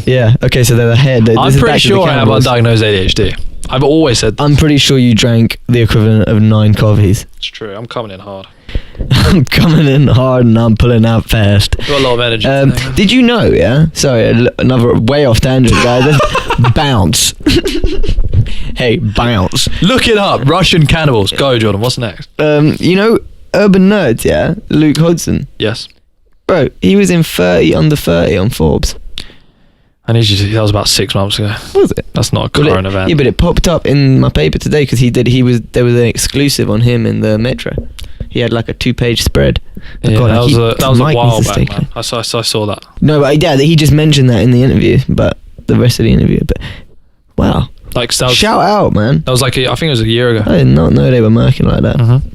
Yeah. Okay, so there's a head. I'm pretty sure I have undiagnosed ADHD. I've always said I'm pretty sure you drank the equivalent of 9 coffees. it's true. I'm coming in hard. I'm coming in hard and I'm pulling out fast. Got a lot of energy. Today, man. Did you know, yeah? Sorry, another way off tangent, guys. Bounce. Hey, bounce. Look it up. Russian cannibals. Go, Jordan. What's next? You know, Urban Nerds, yeah? Luke Hodgson. Yes. Bro, he was in 30 under 30 on Forbes. I need you to... That was about 6 months ago. Was it? That's not a current event. Yeah, but it popped up in my paper today because there was an exclusive on him in the Metro. He had like a 2-page spread. Yeah, God, that was a Mike while needs to back, stay man. I saw that. No, but yeah, he just mentioned that in the interview, but the rest of the interview. But wow, Like, that was, shout out, man! that was like I think it was a year ago. I did not know they were murking like that. Mm-hmm.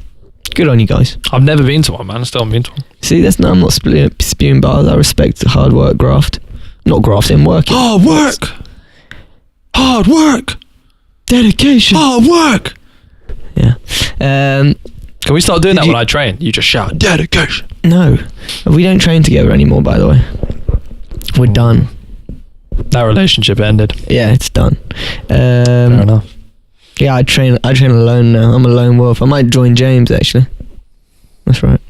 Good on you guys. I've never been to one, man. I still haven't been to one. See, I'm not spewing bars. I respect hard work, graft. Not grafting, working. Hard work. Hard work. Dedication. Hard work. Yeah. Can we start doing that when I train? You just shout dedication. No, we don't train together anymore. By the way, we're done. That relationship ended. Yeah, it's done. Fair enough. Yeah, I train alone now. I'm a lone wolf. I might join James actually. That's right.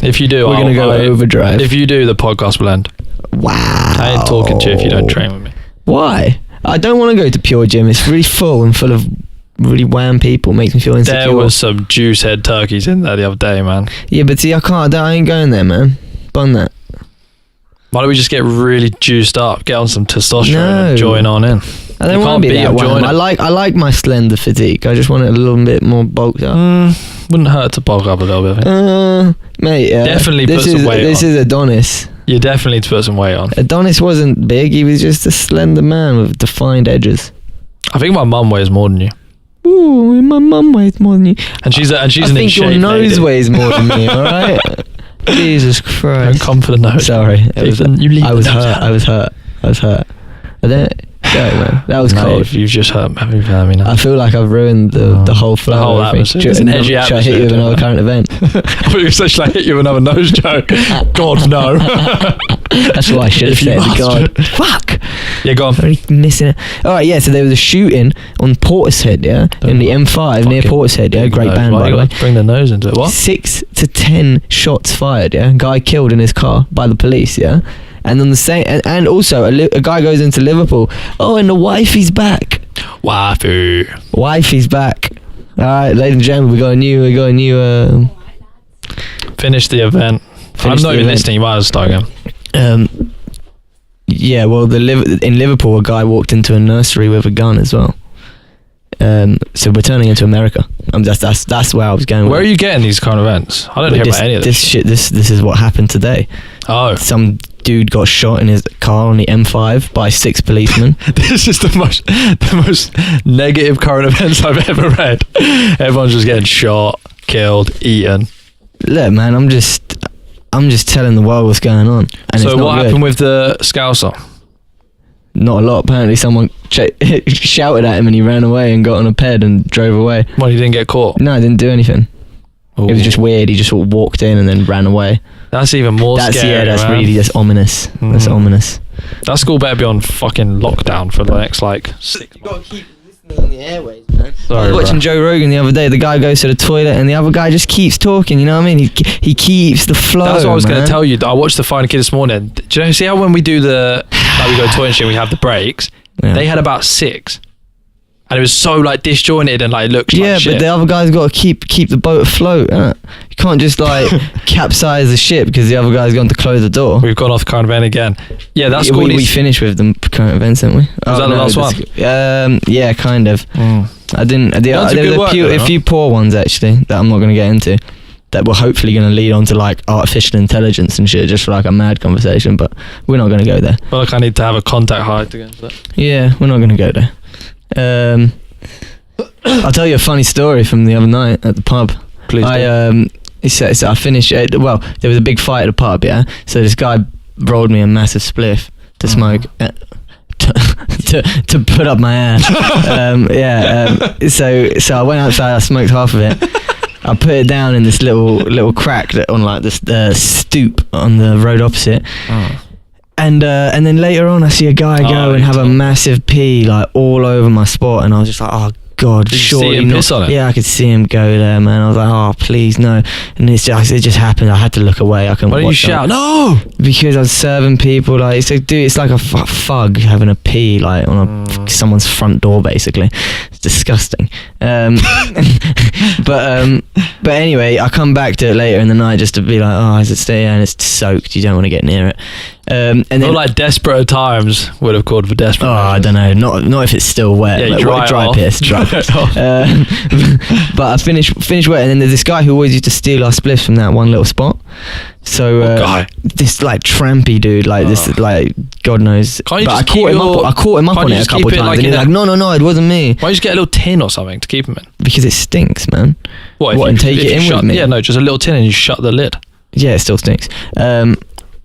If you do, We're gonna go overdrive. If you do, the podcast will end. Wow. I ain't talking to you if you don't train with me. Why? I don't want to go to Pure Gym. It's really full and full of really wham people. Makes me feel insecure. There was some juice head turkeys in there the other day, man. Yeah, but see, I ain't going there, man. Bun that. Why don't we just get really juiced up, get on some testosterone and No. join on in? I don't want to be that wham. I like my slender physique. I just want it a little bit more bulked up. Wouldn't hurt to bulk up a little bit, I think. Mate, Definitely put some weight This on. is Adonis. You definitely need to put some weight on. Adonis wasn't big. He was just a slender man with defined edges. I think my mum weighs more than you. Ooh, my mum weighs more than you. And she's I an think your in-shape nose lady. weighs more than me, alright? Jesus Don't Christ. come for the nose. Sorry. You leave I the was nose hurt. out. I was hurt. Sorry, man. That was cold. Mate, you've just hurt me now. I feel like I've ruined the whole flow. The whole of everything. atmosphere. It's an edgy Should I hit you with atmosphere, another current event? I thought you were saying, should I hit you with another nose joke? God, no. That's what I should have If you said. bastard. God. Fuck. Yeah, go on. Very missing it. Alright, yeah, so there was a shooting on Portishead, yeah? In the M5 near Fucking Portishead, yeah? big Great nose. band, Why by you the way. gotta bring the nose into it. What? 6 to 10 shots fired, yeah? Guy killed in his car by the police, yeah? And on the same, and also a guy goes into Liverpool. Oh, and the wifey's back. Waifu. Wifey's back. All right, ladies and gentlemen, we got a new. Finish the event. I'm Finish not the even event. listening. You might as well start again. Yeah, well, in Liverpool, a guy walked into a nursery with a gun as well. So we're turning into America. That's where I was going. Where are with you getting these kind of events? I don't hear about any of this. This is what happened today. Oh. Some dude got shot in his car on the M5 by 6 policemen. This is the most negative current events I've ever read. Everyone's just getting shot, killed, eaten. Look, man, I'm just telling the world what's going on. And So it's not what good. happened with the Scouser? Not a lot. Apparently, someone shouted at him and he ran away and got on a ped and drove away. Well, he didn't get caught. No, I didn't do anything. Ooh. It was just weird. He just sort of walked in and then ran away. That's even more scary. That's man. really that's ominous. That's ominous. That school better be on fucking lockdown for the next like 6 You gotta keep listening on the airways, man. Sorry, I was watching bro. Joe Rogan the other day. The guy goes to the toilet and the other guy just keeps talking. You know what I mean? He keeps the flow. That's what I was going man. to tell you. I watched the Fine Kid this morning. Do you know? See how when we do the like we go to toilet and shit, we have the breaks. Yeah. They had about 6, and it was so like disjointed and like looked like shit. But the other guy's got to keep the boat afloat. You can't just like capsize the ship because the other guy's gone to close the door. We've gone off current event again. Yeah, that's cool. We finished with the current events, didn't we? Was that the last one? Yeah, kind of. I didn't. There That's a was good work, a though, few poor ones actually that I'm not going to get into. That were hopefully going to lead on to like artificial intelligence and shit, just for like a mad conversation. But we're not going to go there. Well, like I need to have a contact high to get into that. Yeah, we're not going to go there. I'll tell you a funny story from the other night at the pub. Please do. So I finished. Well, there was a big fight at the pub. Yeah, so this guy rolled me a massive spliff to smoke. To put up my ass. So I went outside. I smoked half of it. I put it down in this little crack on like this stoop on the road opposite. And then later on, I see a guy go and have a massive pee like all over my spot, and I was just like, oh God, Did you surely see him not. piss on it? Yeah, I could see him go there, man. I was like, oh please no. And it just happened. I had to look away. I couldn't. Why didn't you watch shout? that. No! Because I was serving people like it's like a fug having a pee like on someone's front door basically. It's disgusting. But anyway, I come back to it later in the night just to be like, oh, is it stay and it's soaked? You don't want to get near it. And then Not like desperate times would have called for desperate. oh, I don't know. Not if it's still wet. Yeah, like, dry piss. Dry piss. But I finished wet, and then there's this guy who always used to steal our spliffs from that one little spot. So guy? this like trampy dude, like this, like God knows. Can't you but just I caught him up can't on you it a just couple keep it times, like and he in was a- like, no, it wasn't me, Why don't you just get a little tin or something to keep them in? because it stinks, man. What? What, and take if it you in with shut, me? Yeah, no, just a little tin and you shut the lid. Yeah, it still stinks.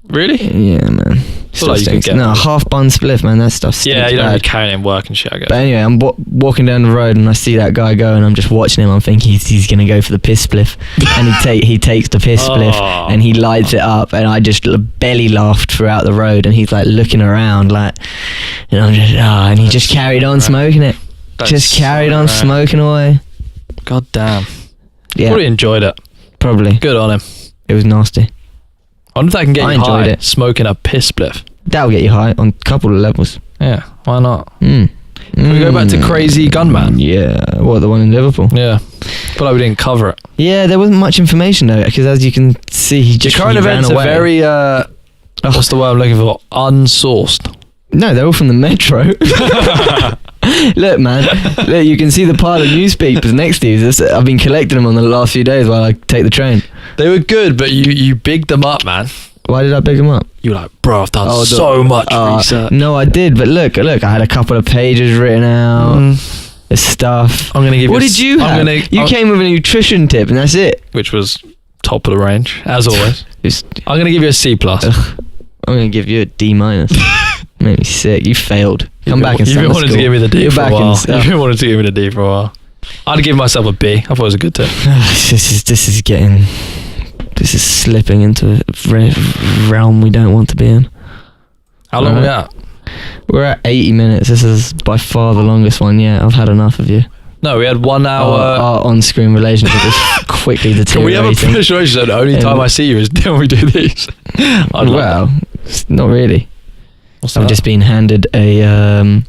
Really? Yeah, man. Still like you could stinks. get No, one. half bun spliff, man. That stuff stinks. Yeah, you don't bad. really carry it in work and shit, I guess. But anyway, I'm walking down the road and I see that guy go, and I'm just watching him. I'm thinking he's gonna go for the piss spliff, and he takes the piss spliff and he lights it up, and I just belly laughed throughout the road, and he's like looking around like, and I'm just and he just carried on smoking it, just carried on smoking away. God damn. Yeah, Probably enjoyed it. probably. Good on him. It was nasty. I wonder if that can get I you enjoyed high, it. smoking a piss spliff. That'll get you high on a couple of levels. Yeah, why not? Can we go back to Crazy Gunman? Yeah, what, the one in Liverpool? Yeah. Feel like we didn't cover it. Yeah, there wasn't much information though, because as you can see, he The just current he ran events are away. very, what's the word I'm looking for? Unsourced. No, they're all from the Metro. Look, man. Look, you can see the pile of newspapers next to you. I've been collecting them on the last few days while I take the train. They were good, but you bigged them up, man. Why did I pick them up? You were like, bro, I've done so much research. No, I did, but look, I had a couple of pages written out. The stuff. I'm going to give What you did you have? You came with a nutrition tip, and that's it. Which was top of the range, as always. It's- I'm going to give you a C+. I'm going to give you a D-. Made me sick. You failed. Come back and You've been wanting to give me the D You're for a back while. in- You've been wanting to give me the D for a while. I'd give myself a B. I thought it was a good tip. This is slipping into a realm we don't want to be in. How long are we at? We're at 80 minutes. This is by far the longest one yet. I've had enough of you. No, we had 1 hour. Our on-screen relationship is quickly Can we deteriorating. have a penetration? The only time I see you is when we do these. I'd love Well, not really. What's I've that? just been handed a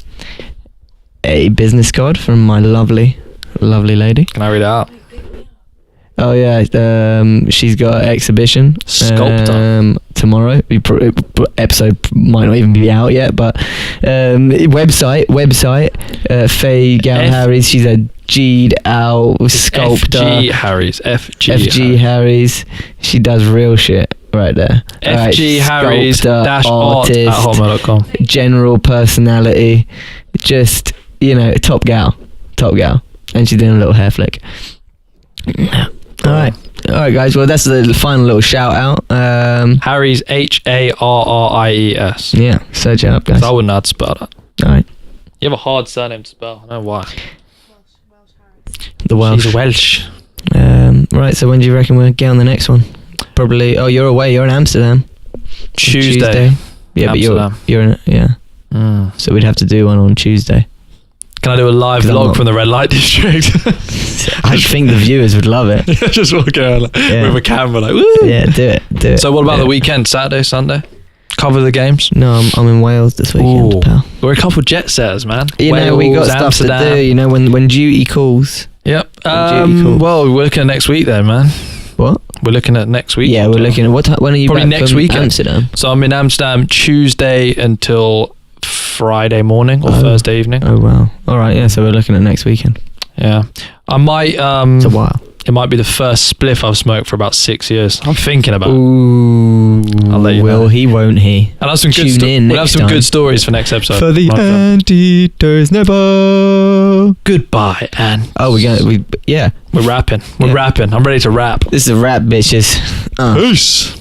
business card from my lovely lady. Can I read it out? Oh yeah, she's got an exhibition Sculptor. tomorrow. Episode might not even be out yet, but website. Faye Gal F- Harris. She's a G'd out sculptor. FG Harry's. FG Harris. She does real shit right there. FG Harry's dash art at artist, hotmail.com. general personality, just top gal, and she's doing a little hair flick. All right, guys. Well, that's the final little shout out. Harry's Harries. Yeah, search it up, guys. I wouldn't know how to spell that. All right. You have a hard surname to spell. I don't know why. The Welsh. She's Welsh. Right. So when do you reckon we'll get on the next one? Probably. Oh, you're away. You're in Amsterdam. Tuesday. Yeah, Amsterdam. but you're in it. Yeah. So we'd have to do one on Tuesday. Can I do a live vlog from the red light district? I think the viewers would love it. Just walk around with a camera like, woo! Yeah, do it. So what about the weekend? Saturday, Sunday? Cover the games? No, I'm in Wales this weekend, pal. We're a couple jet setters, man. You know, we got Amsterdam. stuff to do. You know, when duty calls. Yep. Well, we're looking at next week then, man. What? We're looking at next week. Yeah, we're looking at what time? When are you Probably back next from weekend. Amsterdam? So I'm in Amsterdam Tuesday until Friday morning or Thursday evening. Oh wow! All right, yeah. So we're looking at next weekend. Yeah, I might. It's a while. It might be the first spliff I've smoked for about 6 years. I'm thinking about. Ooh, I'll let you know. Will he? Won't he? And have some good. We'll have some good stories for next episode. For the Anteater's Nipple. Goodbye, and we're rapping. We're rapping. I'm ready to rap. This is a rap, bitches. Peace.